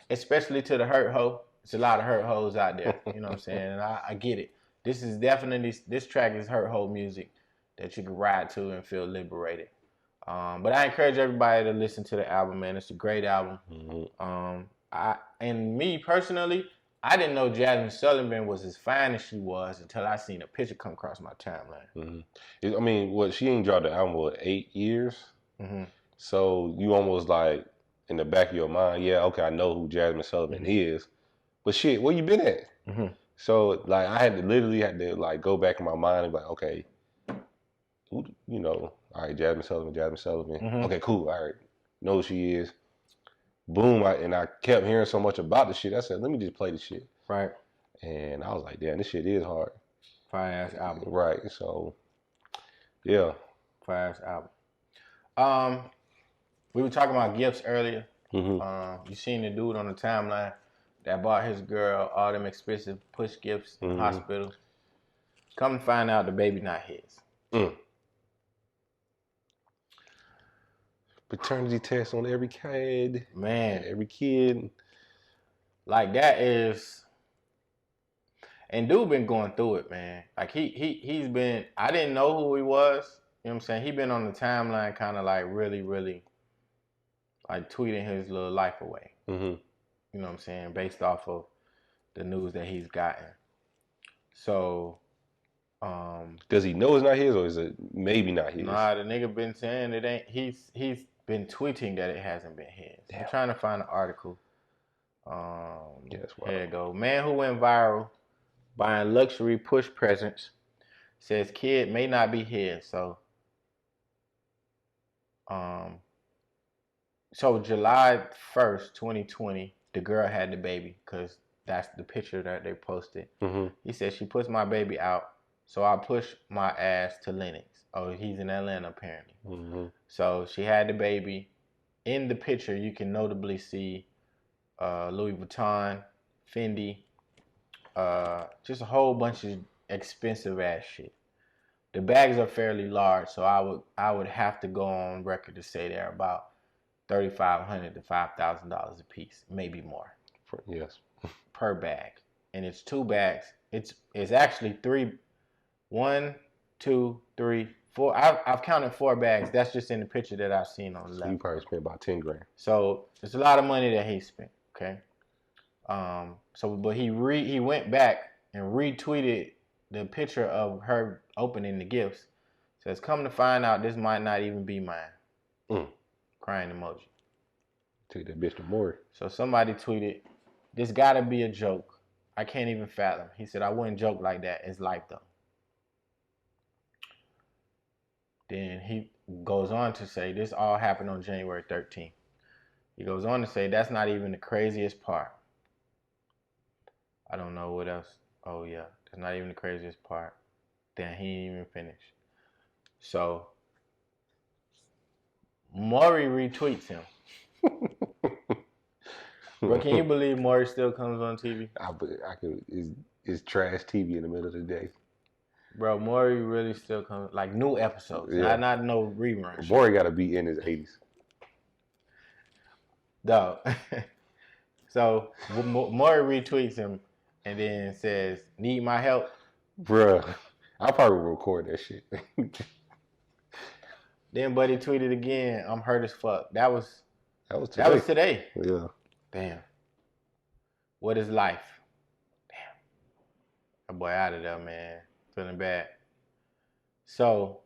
especially to the hurt hoe. It's a lot of hurt hoes out there, you know what I'm saying? And I get it. This track is hurt hoe music that you can ride to and feel liberated. But I encourage everybody to listen to the album, man. It's a great album. Mm-hmm. And me personally, I didn't know Jazmine Suillivan was as fine as she was until I seen a picture come across my timeline. Mm-hmm. I mean, she ain't dropped the album for 8 years. Mm-hmm. So you almost like in the back of your mind, yeah, okay, I know who Jazmine Suillivan is, but shit, where you been at? Mm-hmm. So like, I had to like go back in my mind and be like, okay, who, all right, Jazmine Suillivan. Mm-hmm. Okay, cool. All right, know who she is. Boom, I kept hearing so much about the shit. I said, let me just play the shit. Right. And I was like, damn, this shit is hard. Fire-ass album. Right, so, yeah. Fire-ass album. We were talking about gifts earlier. Mm-hmm. You seen the dude on the timeline that bought his girl all them expensive push gifts in the hospital. Come to find out the baby not his. Paternity test on every kid. Man. Every kid. Like that is... And dude been going through it, man. Like he's been... I didn't know who he was. You know what I'm saying? He been on the timeline kind of like really, really like tweeting his little life away. Mm-hmm. You know what I'm saying? Based off of the news that he's gotten. So... does he know it's not his, or is it maybe not his? Nah, the nigga been saying it ain't. He's been tweeting that it hasn't been his. Damn. I'm trying to find an article. Here it go. Man who went viral buying luxury push presents says kid may not be his. So July 1st, 2020, the girl had the baby because that's the picture that they posted. Mm-hmm. He said, she puts my baby out, so I push my ass to Lennox. Oh, he's in Atlanta apparently. Mm-hmm. So she had the baby. In the picture, you can notably see Louis Vuitton, Fendi, just a whole bunch of expensive ass shit. The bags are fairly large, so I would have to go on record to say they're about $3,500 to $5,000 a piece, maybe more. Yes. Per bag, and it's 2 bags. It's actually 3. 1, 2, 3, 4. I've counted 4 bags. That's just in the picture that I've seen on the left. You probably spent about 10 grand. So it's a lot of money that he spent. Okay. But he went back and retweeted the picture of her opening the gifts. Says, come to find out, this might not even be mine. Crying emoji. Take that bitch to Maury. So somebody tweeted, this gotta be a joke. I can't even fathom. He said, I wouldn't joke like that. It's life though. Then he goes on to say, this all happened on January 13th. He goes on to say, that's not even the craziest part. I don't know what else. Oh, yeah. That's not even the craziest part. Then he didn't even finish. So, Maury retweets him. Bro, can you believe Maury still comes on TV? I could. It's trash TV in the middle of the day. Bro, Maury really still comes, like new episodes, not no reruns. Maury got to be in his 80s. No. So, Maury retweets him and then says, need my help? Bruh, I'll probably record that shit. Then Buddy tweeted again, I'm hurt as fuck. That was today. Yeah. Damn. What is life? Damn. That boy out of there, man. Feeling bad. So,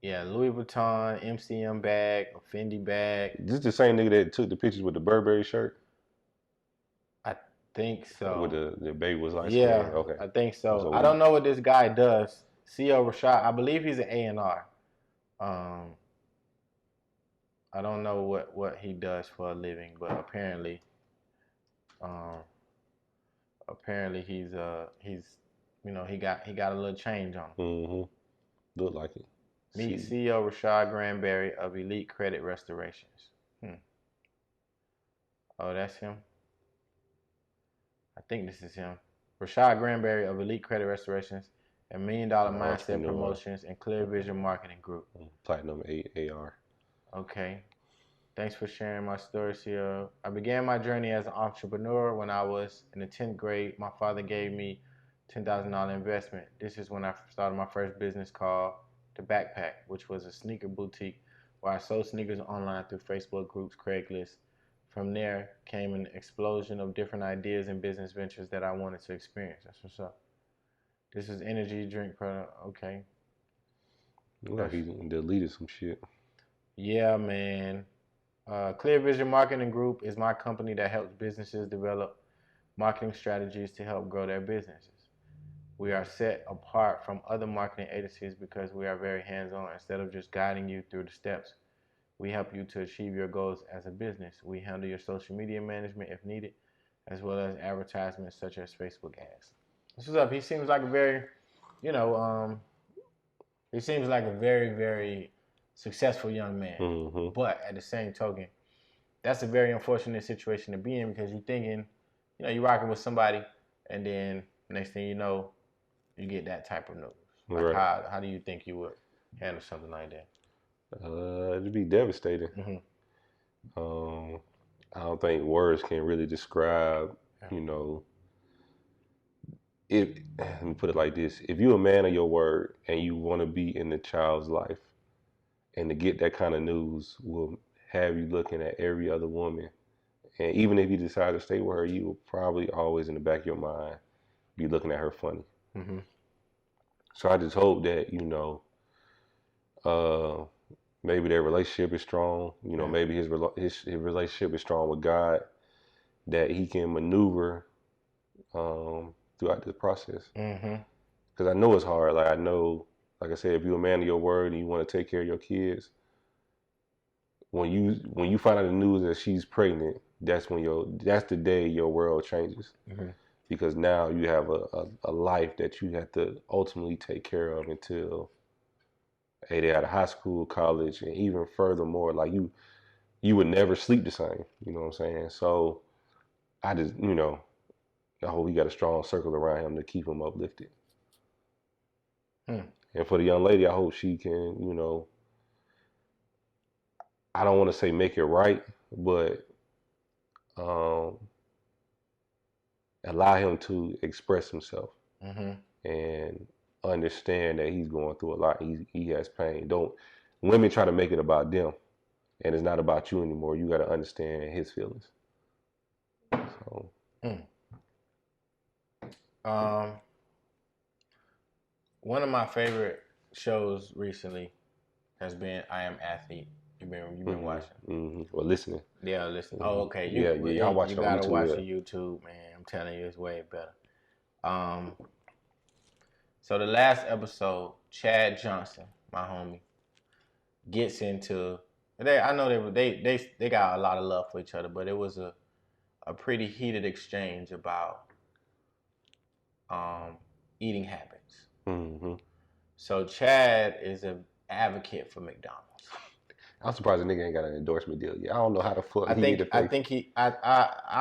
yeah, Louis Vuitton, MCM bag, a Fendi bag. This is the same nigga that took the pictures with the Burberry shirt? think so. With the baby was light Yeah, skinned? Okay. I think so. So I don't know what this guy does. C.O. Rashad, I believe he's an A&R. I don't know what he does for a living, but apparently he's he got a little change on him. Mm-hmm. Look like it. Meet CEO Rashad Granberry of Elite Credit Restorations. Oh, that's him? I think this is him. Rashad Granberry of Elite Credit Restorations and $1 Million Mindset Promotions and Clear Vision Marketing Group. Platinum AR. Okay. Thanks for sharing my story, CEO. I began my journey as an entrepreneur when I was in the 10th grade. My father gave me $10,000 investment. This is when I started my first business called The Backpack, which was a sneaker boutique where I sold sneakers online through Facebook groups, Craigslist. From there came an explosion of different ideas and business ventures that I wanted to experience. That's what's up. This is energy drink product. Okay. Look like he deleted some shit. Yeah, man. Clear Vision Marketing Group is my company that helps businesses develop marketing strategies to help grow their businesses. We are set apart from other marketing agencies because we are very hands-on. Instead of just guiding you through the steps, we help you to achieve your goals as a business. We handle your social media management if needed, as well as advertisements such as Facebook ads. What's up? He seems like a very, he seems like a very, very successful young man. Mm-hmm. But at the same token, that's a very unfortunate situation to be in because you're thinking, you're rocking with somebody, and then next thing you know, you get that type of news. Like right. how do you think you would handle something like that? It'd be devastating. Mm-hmm. I don't think words can really describe, if, let me put it like this. If you're a man of your word and you want to be in the child's life, and to get that kind of news will have you looking at every other woman. And even if you decide to stay with her, you will probably always in the back of your mind be looking at her funny. Mm-hmm. So I just hope that, maybe their relationship is strong. Maybe his relationship is strong with God, that he can maneuver throughout this process. Mm-hmm. Because I know it's hard. Like I know, like I said, if you're a man of your word and you want to take care of your kids, when you find out the news that she's pregnant, that's the day your world changes. Mm-hmm. Because now you have a life that you have to ultimately take care of until they're out of high school, college, and even furthermore, like you would never sleep the same. You know what I'm saying? So I just, I hope he got a strong circle around him to keep him uplifted. And for the young lady, I hope she can, I don't want to say make it right, but allow him to express himself and understand that he's going through a lot. He has pain. Women try to make it about them, and it's not about you anymore. You got to understand his feelings. So. One of my favorite shows recently has been I Am Athlete. You've been watching? Mm-hmm. Or listening. Yeah, listening. Mm-hmm. Oh, okay. I watch it on YouTube. You gotta watch the YouTube, man. I'm telling you, it's way better. So the last episode, Chad Johnson, my homie, gets into. I know they got a lot of love for each other, but it was a pretty heated exchange about eating habits. Mm-hmm. So Chad is an advocate for McDonald's. I'm surprised the nigga ain't got an endorsement deal yet. I don't know how the fuck I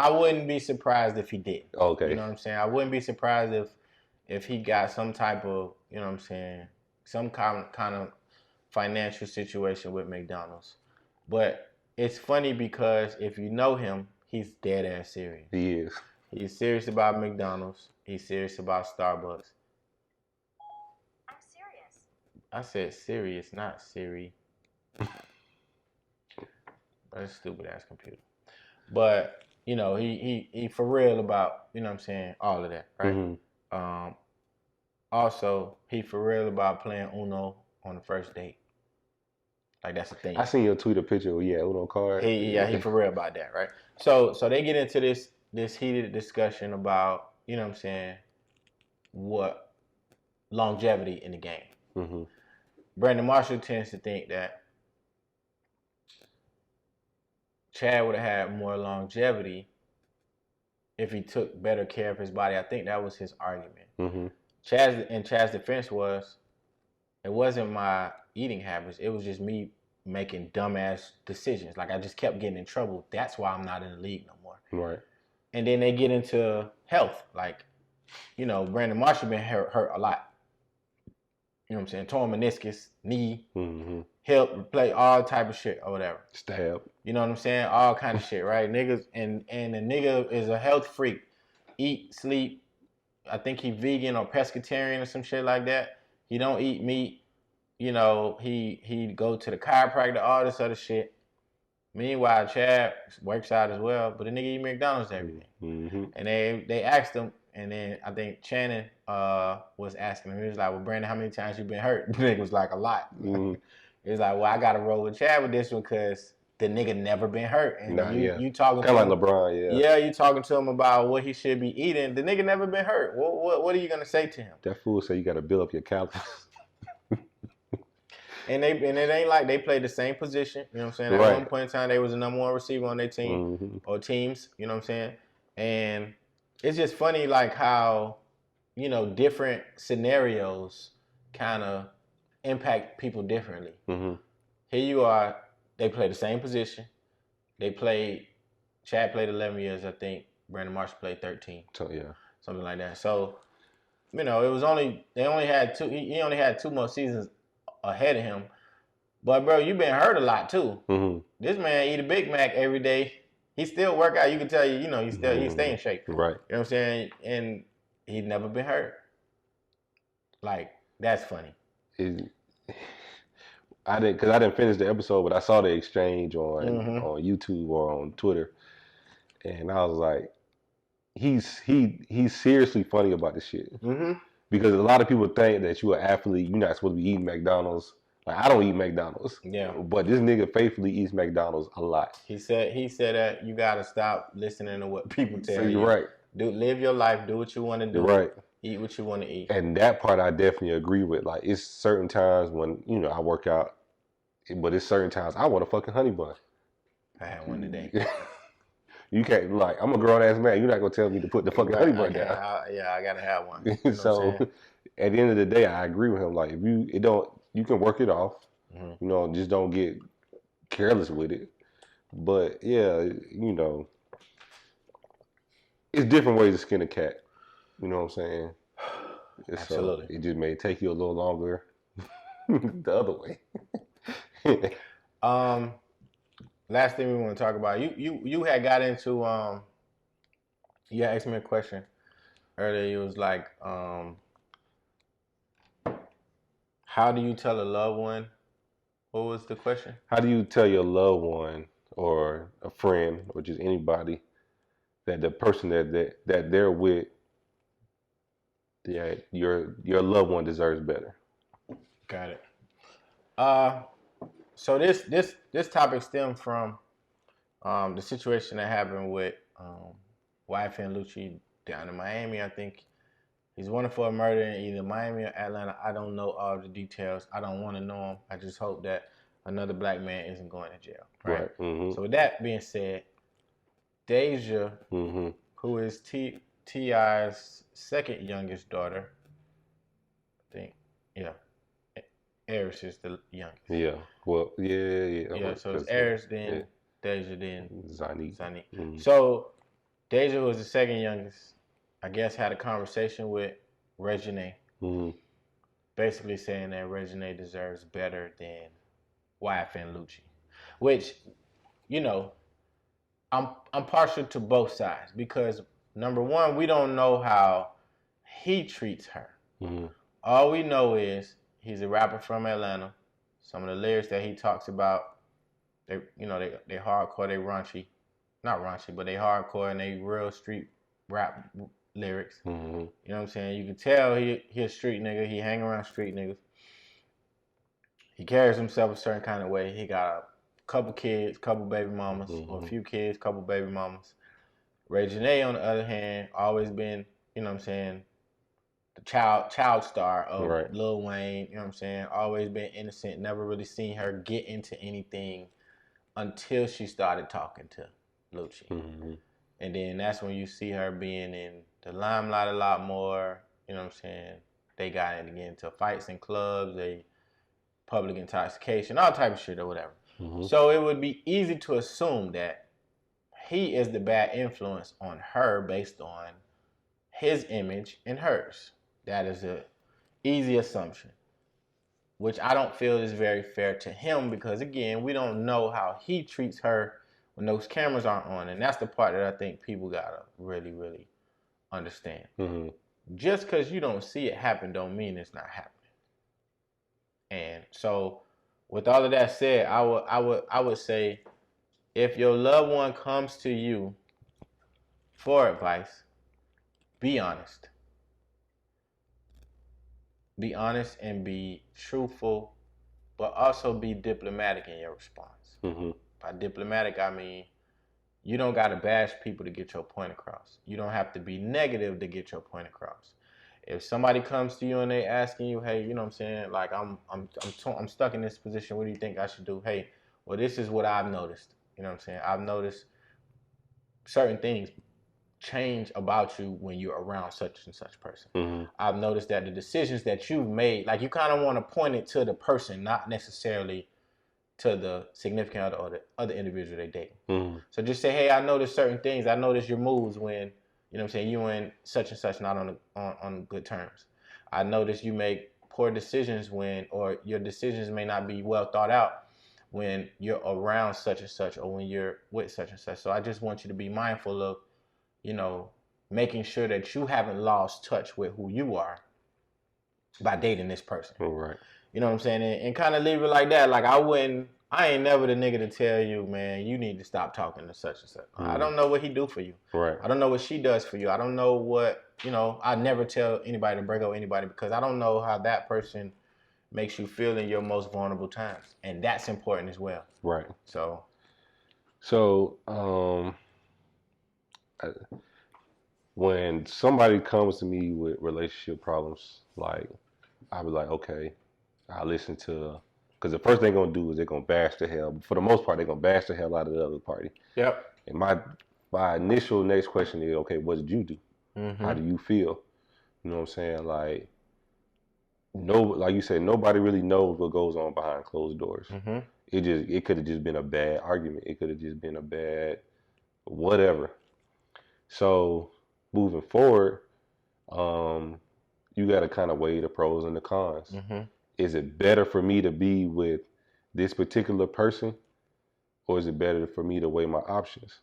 wouldn't be surprised if he did. Okay. You know what I'm saying? I wouldn't be surprised if he got some type of, some kind of financial situation with McDonald's. But it's funny because if you know him, he's dead ass serious. He is. He's serious about McDonald's. He's serious about Starbucks. I'm serious. I said serious, not Siri. That's a stupid ass computer. But, he for real about, all of that, right? Mm-hmm. Also, he for real about playing Uno on the first date. Like, that's the thing. I seen you tweet a picture of, Uno card. He for real about that, right? So they get into this this heated discussion about, you know what I'm saying, what longevity in the game. Mm-hmm. Brandon Marshall tends to think that Chad would have had more longevity if he took better care of his body. I think that was his argument. Mm-hmm. Chad's defense was, it wasn't my eating habits. It was just me making dumbass decisions. Like I just kept getting in trouble. That's why I'm not in the league no more. Right. And then they get into health. Like, you know, Brandon Marshall been hurt a lot. You know what I'm saying? Torn meniscus, knee, Mm-hmm. hip, play all type of shit or whatever. Stab. You know what I'm saying? All kind of shit, right? Niggas and the nigga is a health freak. Eat, sleep. I think he vegan or pescatarian or some shit like that. He don't eat meat. You know, he go to the chiropractor, all this other shit. Meanwhile, Chad works out as well, but the nigga eat McDonald's every day. Mm-hmm. And they asked him, and then I think Channing was asking him. He was like, "Well, Brandon, how many times you been hurt?" The nigga was like, "A lot." Mm-hmm. He was like, "Well, I gotta roll with Chad with this one because the nigga never been hurt." And you talking kind of to like him, LeBron, yeah. Yeah, you talking to him about what he should be eating. The nigga never been hurt. What are you gonna say to him? That fool say you got to build up your calories. And it ain't like they played the same position. You know what I'm saying? At Right. one point in time, they was the number one receiver on their team Mm-hmm. or teams. You know what I'm saying? And it's just funny, like how, you know, different scenarios kind of impact people differently. Mm-hmm. Here you are. They play the same position. Chad played 11 years, I think. Brandon Marshall played 13. So yeah. Something like that. So, you know, they only had two. He only had 2 more seasons ahead of him. But bro, you been hurt a lot too. Mm-hmm. This man eat a Big Mac every day. He still work out. You can tell you know, he stay in shape. Right. You know what I'm saying? And he'd never been hurt. Like, that's funny. I didn't finish the episode, but I saw the exchange on Mhm. on YouTube or on Twitter, and I was like, he's seriously funny about this shit. Mm-hmm. Because a lot of people think that you're an athlete, you're not supposed to be eating McDonald's. Like, I don't eat McDonald's. Yeah. But this nigga faithfully eats McDonald's a lot. He said that you gotta stop listening to what people tell So you. you're right. Live your life. Do what you want to do. You're right. Eat what you want to eat. And that part I definitely agree with. Like, it's certain times when, you know, I work out, but it's certain times I want a fucking honey bun. I had one today. You can't, like, I'm a grown ass man. You're not gonna tell me to put the fucking honey bun down. I gotta have one. You know So what I'm at the end of the day, I agree with him. Like, if you can work it off. saying? You know, just don't get careless with it. But yeah, you know, it's different ways to skin a cat. You know what I'm saying? Absolutely. So it just may take you a little longer the other way. Last thing we want to talk about. You had got into you asked me a question earlier. It was like, how do you tell a loved one? What was the question? How do you tell your loved one or a friend or just anybody that the person that they're with, that your loved one deserves better? Got it. So this topic stemmed from the situation that happened with YFN Lucci down in Miami. I think he's wanted for a murder in either Miami or Atlanta. I don't know all the details. I don't want to know him. I just hope that another black man isn't going to jail. Right. Mm-hmm. So with that being said, Deja, Mm-hmm. who is T.I.'s second youngest daughter, I think, yeah. Eris is the youngest. Yeah. Well, yeah. Yeah, so it's Eris, then Deja, then Zani. Mm-hmm. So Deja was the second youngest. I guess had a conversation with Regine, Mm-hmm. basically saying that Regine deserves better than YFN Lucci, which, you know, I'm partial to both sides because number one, we don't know how he treats her. Mm-hmm. All we know is he's a rapper from Atlanta. Some of the lyrics that he talks about, they hardcore, they raunchy. Not raunchy, but they hardcore and they real street rap lyrics. Mm-hmm. You know what I'm saying? You can tell he a street nigga. He hang around street niggas. He carries himself a certain kind of way. He got a couple kids, couple baby mamas, or a few kids, couple baby mamas. Ray Janae, on the other hand, always been, you know what I'm saying, the child star of Right. Lil Wayne, you know what I'm saying? Always been innocent, never really seen her get into anything until she started talking to Lucci. Mm-hmm. And then that's when you see her being in the limelight a lot more, you know what I'm saying? They got into fights in clubs, they public intoxication, all type of shit or whatever. Mm-hmm. So it would be easy to assume that he is the bad influence on her based on his image and hers. That is a easy assumption, which I don't feel is very fair to him because, again, we don't know how he treats her when those cameras aren't on. And that's the part that I think people got to really, really understand. Mm-hmm. Just because you don't see it happen don't mean it's not happening. And so with all of that said, I would say if your loved one comes to you for advice, be honest. Be honest and be truthful, but also be diplomatic in your response. Mm-hmm. By diplomatic, I mean you don't got to bash people to get your point across. You don't have to be negative to get your point across. If somebody comes to you and they asking you, hey, you know what I'm saying, like I'm stuck in this position. What do you think I should do? Hey, well, this is what I've noticed. You know what I'm saying? I've noticed certain things change about you when you're around such and such person. Mm-hmm. I've noticed that the decisions that you've made, like you kind of want to point it to the person, not necessarily to the significant other or the other individual they date. Mm-hmm. So just say, hey, I noticed certain things. I noticed your moves when, you know what I'm saying, you and such not on good terms. I noticed you make poor decisions when, or your decisions may not be well thought out when you're around such and such or when you're with such and such. So I just want you to be mindful of, you know, making sure that you haven't lost touch with who you are by dating this person. Right. You know what I'm saying? And kind of leave it like that. Like I ain't never the nigga to tell you, man, you need to stop talking to such and such. I don't know what he do for you. Right. I don't know what she does for you. I don't know what, you know, I never tell anybody to break up with anybody because I don't know how that person makes you feel in your most vulnerable times. And that's important as well. Right. So when somebody comes to me with relationship problems, like I'll be like, okay, I listen to, because the first thing they're gonna do is they're gonna bash the hell. For the most part, they're gonna bash the hell out of the other party. Yep. And my initial next question is, okay, what did you do? Mm-hmm. How do you feel? You know what I'm saying? Like you said, nobody really knows what goes on behind closed doors. Mm-hmm. It could have just been a bad argument. It could have just been a bad whatever. So moving forward, you got to kind of weigh the pros and the cons. Mm-hmm. Is it better for me to be with this particular person, or is it better for me to weigh my options?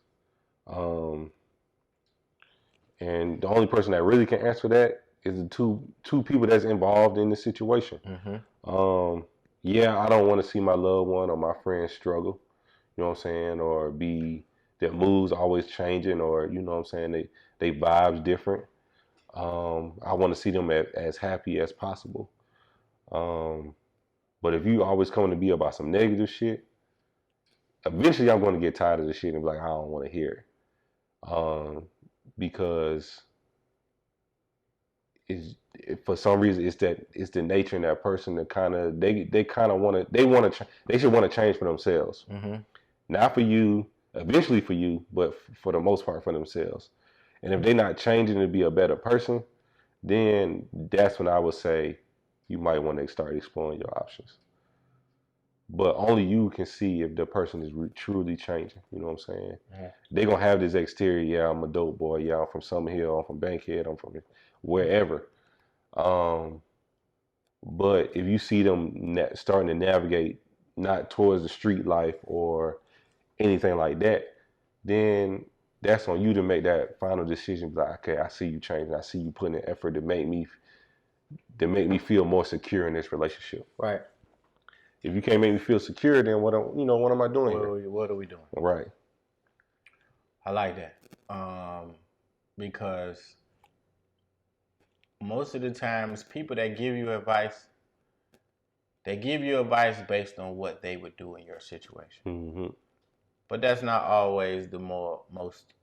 And the only person that really can answer that is the two people that's involved in the situation. Mm-hmm. Yeah, I don't want to see my loved one or my friend struggle, you know what I'm saying, or be their moods always changing, or you know what I'm saying, they vibes different. I want to see them as happy as possible. But if you always coming to be about some negative shit, eventually I'm going to get tired of the shit and be like, I don't want to hear it. Because for some reason it's the nature in that person to kind of they should want to change for themselves. Mm-hmm. Not for you, eventually for you, but for the most part for themselves. And if they're not changing to be a better person, then that's when I would say you might want to start exploring your options. But only you can see if the person is truly changing. You know what I'm saying? Mm-hmm. They're going to have this exterior, yeah, I'm a dope boy, yeah, I'm from Summer Hill, I'm from Bankhead, I'm from wherever. But if you see them starting to navigate not towards the street life or anything like that, then that's on you to make that final decision. Like, okay, I see you changing. I see you putting in effort to make me feel more secure in this relationship. Right. If you can't make me feel secure, then what am I doing here? What are we doing? Right. I like that. Because most of the times people that give you advice, they give you advice based on what they would do in your situation. Mm-hmm. But that's not always the most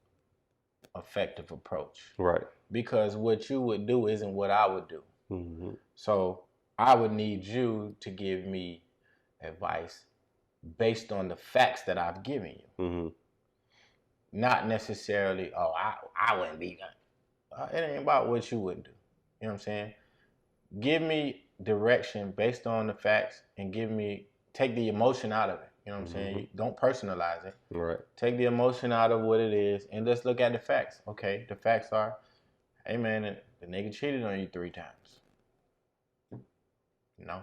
effective approach. Right. Because what you would do isn't what I would do. Mm-hmm. So I would need you to give me advice based on the facts that I've given you. Mm-hmm. Not necessarily, I wouldn't be done. It ain't about what you wouldn't do. You know what I'm saying? Give me direction based on the facts and take the emotion out of it. You know what I'm saying? Don't personalize it. Right. Take the emotion out of what it is and let's look at the facts. Okay, the facts are, hey man, the nigga cheated on you 3 times. No,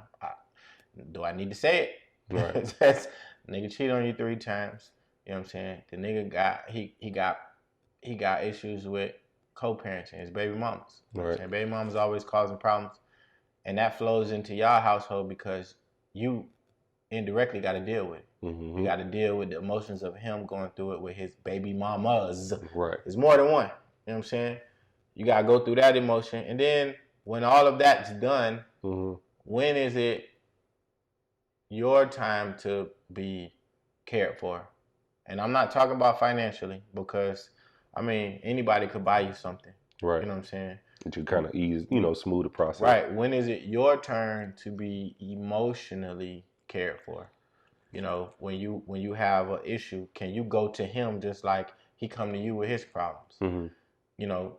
do I need to say it? Right. That's, nigga cheated on you 3 times. You know what I'm saying? The nigga he got issues with co-parenting, his baby mamas. You know what I'm saying? Baby mamas always causing problems. And that flows into y'all household because you indirectly got to deal with it. Mm-hmm. You got to deal with the emotions of him going through it with his baby mamas. Right. It's more than one. You know what I'm saying? You got to go through that emotion. And then when all of that's done, when is it your time to be cared for? And I'm not talking about financially because, I mean, anybody could buy you something. Right. You know what I'm saying? To kind of ease, smooth the process. Right. When is it your turn to be emotionally cared for? You know, when you have an issue, can you go to him just like he come to you with his problems? Mm-hmm. You know,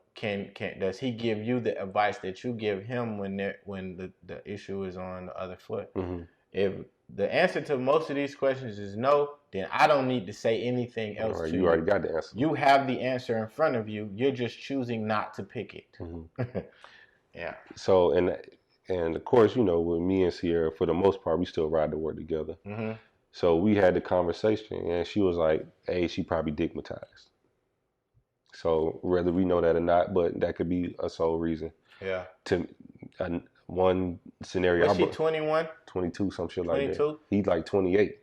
does he give you the advice that you give him when the issue is on the other foot? Mm-hmm. If the answer to most of these questions is no, then I don't need to say anything else to you. You already got the answer. You have the answer in front of you. You're just choosing not to pick it. Mm-hmm. Yeah. So, and of course, with me and Sierra, for the most part, we still ride to work together. Mm-hmm. So we had the conversation, and she was like, hey, she probably digmatized. So whether we know that or not, but that could be a sole reason. Yeah. To one scenario. Was she 21? 22, some shit 22? like that. He's like 28.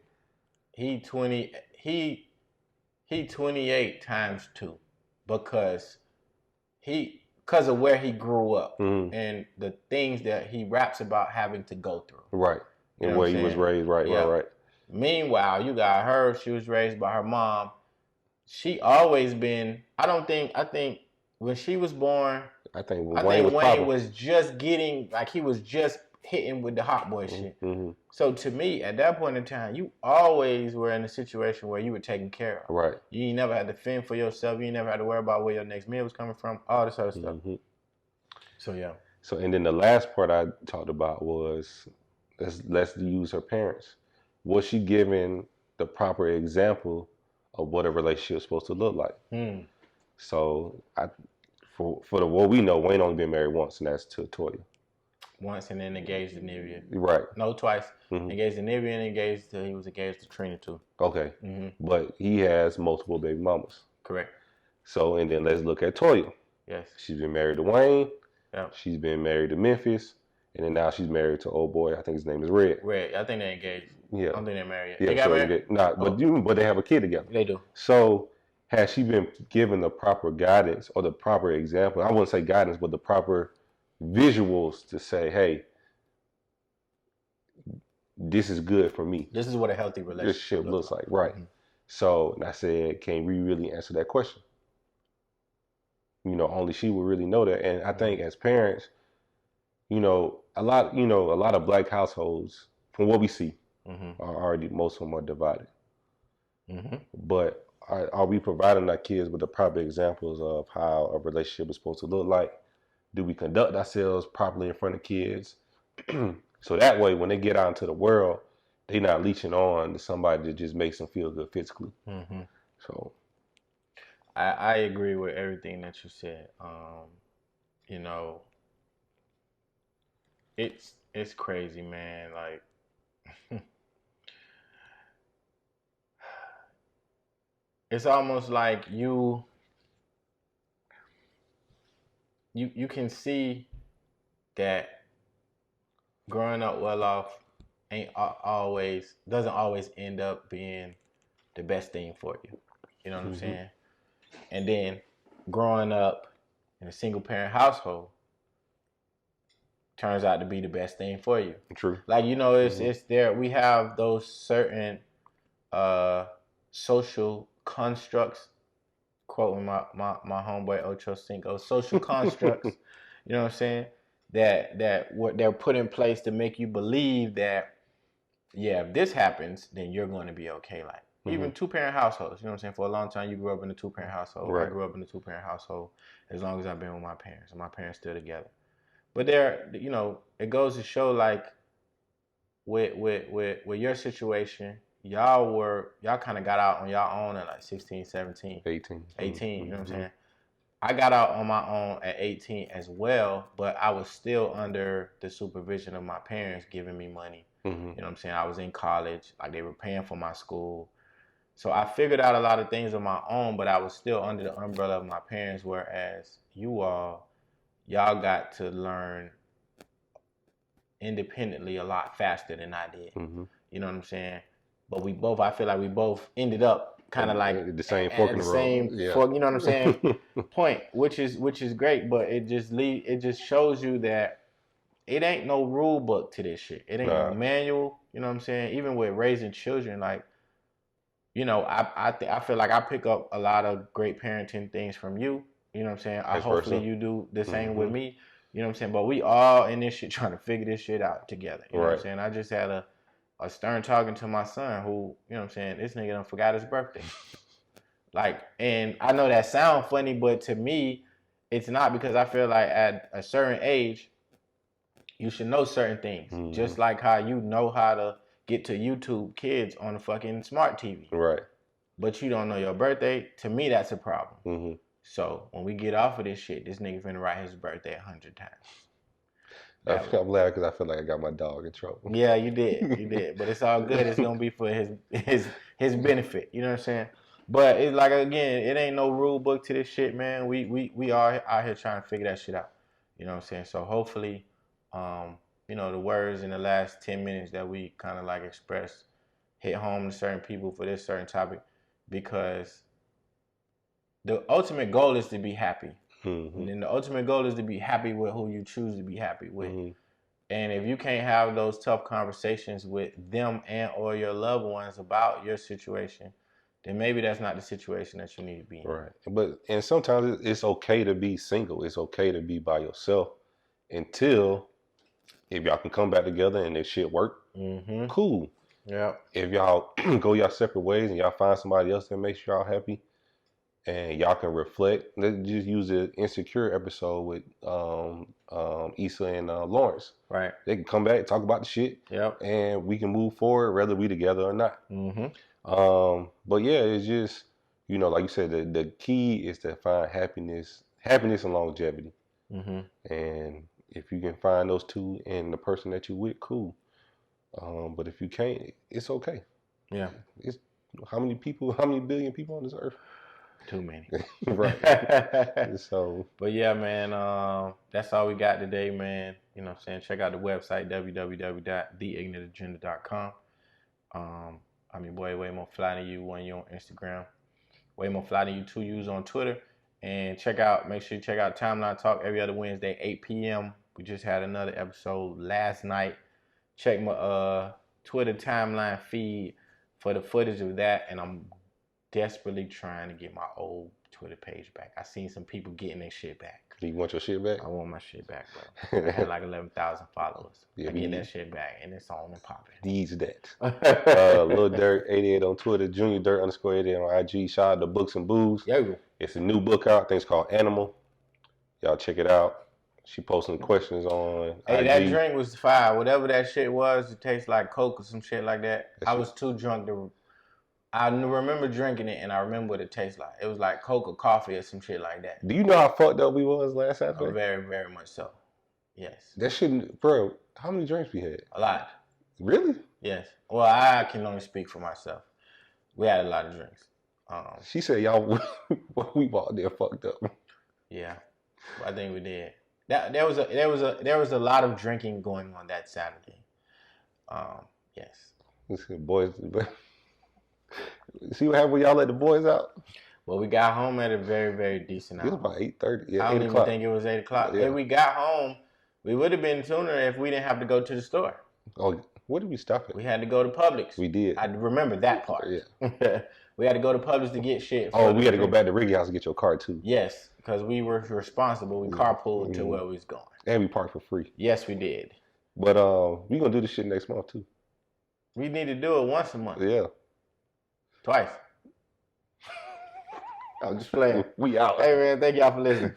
He 28 times 2 because of where he grew up and the things that he raps about having to go through. Right. And where he was raised. Right. Meanwhile, you got her. She was raised by her mom. She always been. I think when she was born, I think Wayne was just getting he was just hitting with the hot boy shit. Mm-hmm. So to me, at that point in time, you always were in a situation where you were taken care of. Right. You never had to fend for yourself. You never had to worry about where your next meal was coming from. All this other stuff. Mm-hmm. So yeah. So and then the last part I talked about was let's use her parents. Was she given the proper example of what a relationship is supposed to look like? So for what we know, Wayne only been married once, and that's to Toya. Once and then engaged to Nivea. Right. No, twice. Mm-hmm. Engaged to Nivea and he was engaged to Trina too. Okay. Mm-hmm. But he has multiple baby mamas. Correct. So and then let's look at Toya. Yes. She's been married to Wayne. Yeah. She's been married to Memphis. And then now she's married to old boy. I think his name is Red. Red. I think they're engaged. Yeah. I don't think they're married yet. Yeah, they got married? But they have a kid together. They do. So has she been given the proper guidance or the proper example? I wouldn't say guidance, but the proper visuals to say, hey, this is good for me. This is what a healthy relationship looks like. Right. Mm-hmm. So I said, can we really answer that question? Only she would really know that. And I think as parents, a lot of black households, from what we see, are already, most of them are divided. Mm-hmm. But are we providing our kids with the proper examples of how a relationship is supposed to look like? Do we conduct ourselves properly in front of kids? So that way, when they get out into the world, they're not leeching on to somebody that just makes them feel good physically. Mm-hmm. So I agree with everything that you said. It's crazy, man. Like, it's almost like you can see that growing up well off doesn't always end up being the best thing for you. You know what I'm saying? And then growing up in a single parent household turns out to be the best thing for you. True. Like, it's there. We have those certain social constructs quoting my homeboy Ocho Cinco, social constructs, you know what I'm saying? That what they're put in place to make you believe that, yeah, if this happens, then you're going to be okay. Like even 2-parent households, you know what I'm saying? For a long time, you grew up in a 2-parent household. Right. I grew up in a 2-parent household as long as I've been with my parents, and my parents still together. But there, you know, it goes to show like with your situation, y'all kind of got out on y'all own at like 16, 17, 18. 18, you know what I'm saying? I got out on my own at 18 as well, but I was still under the supervision of my parents giving me money. You know what I'm saying? I was in college, like they were paying for my school. So I figured out a lot of things on my own, but I was still under the umbrella of my parents, whereas y'all got to learn independently a lot faster than I did. You know what I'm saying? But I feel like we both ended up kind of like the same fork in the road. Fork, you know what I'm saying? Point, which is great, but it just shows you that it ain't no rule book to this shit. It ain't no manual. You know what I'm saying? Even with raising children, like, you know, I feel like I pick up a lot of great parenting things from you. You know what I'm saying? Hopefully you do the same with me. You know what I'm saying? But we all in this shit trying to figure this shit out together. You know what I'm saying? I just had a stern talking to my son who, you know what I'm saying, this nigga done forgot his birthday. Like, and I know that sound funny, but to me, it's not, because I feel like at a certain age, you should know certain things. Just like how you know how to get to YouTube Kids on a fucking smart TV. Right. But you don't know your birthday. To me, that's a problem. So when we get off of this shit, this nigga finna write his birthday 100 times. I'm glad, because I feel like I got my dog in trouble. Yeah, you did. But it's all good. It's gonna be for his benefit. You know what I'm saying? But it's like, again, it ain't no rule book to this shit, man. We are out here trying to figure that shit out. You know what I'm saying? So hopefully, you know, the words in the last 10 minutes that we kind of like expressed hit home to certain people for this certain topic, because the ultimate goal is to be happy. And then the ultimate goal is to be happy with who you choose to be happy with. And if you can't have those tough conversations with them and or your loved ones about your situation, then maybe that's not the situation that you need to be in. Right. And sometimes it's okay to be single. It's okay to be by yourself until, if y'all can come back together and this shit work, cool. Yeah. If y'all go y'all separate ways and y'all find somebody else that makes y'all happy, and y'all can reflect. Let's just use the Insecure episode with Issa and Lawrence. Right. They can come back, talk about the shit, and we can move forward, whether we together or not. But yeah, it's just, you know, like you said, the key is to find happiness and longevity. And if you can find those two in the person that you with, cool. But if you can't, it's okay. Yeah. It's how many billion people on this earth? Too many. Right. So, but yeah, man, that's all we got today, man. You know what I'm saying? Check out the website, www.theignantagenda.com. I'm your boy, way more fly than you when you're on Instagram. Way more fly than you 2 U's on Twitter. And make sure you check out Timeline Talk every other Wednesday, 8 p.m. We just had another episode last night. Check my Twitter timeline feed for the footage of that, and I'm desperately trying to get my old Twitter page back. I seen some people getting their shit back. You want your shit back? I want my shit back, bro. I had like 11,000 followers. I get that shit back, and it's on and popping. Needs that. Lil Dirt 88 on Twitter, Junior Dirt _88 on IG. Shout out to Books and Booze. Yo. It's a new book out. I think it's called Animal. Y'all check it out. She posting questions on IG. That drink was fire. Whatever that shit was, it tastes like Coke or some shit like that. I was too drunk to... I remember drinking it, and I remember what it tastes like. It was like Coke or coffee or some shit like that. Do you know how fucked up we was last Saturday? Oh, very, very much so. Yes. That shouldn't... Bro, how many drinks we had? A lot. Really? Yes. Well, I can only speak for myself. We had a lot of drinks. She said y'all... we walked there fucked up. Yeah. I think we did. There was a lot of drinking going on that Saturday. Yes. Listen, boys... See what happened when y'all let the boys out? Well, we got home at a very, very decent hour. It was about 8:30. Yeah, I don't even think it was 8 o'clock. Yeah. If we got home, we would have been sooner if we didn't have to go to the store. Oh, where did we stop at? We had to go to Publix. We did. I remember that part. Yeah. We had to go to Publix to get shit. Oh, we had to go back to Ricky House to get your car too. Yes, because we were responsible. We carpooled to where we was going. And we parked for free. Yes, we did. But we gonna do this shit next month too. We need to do it once a month. Yeah. Twice. I'm just playing. We out. Hey man, thank y'all for listening.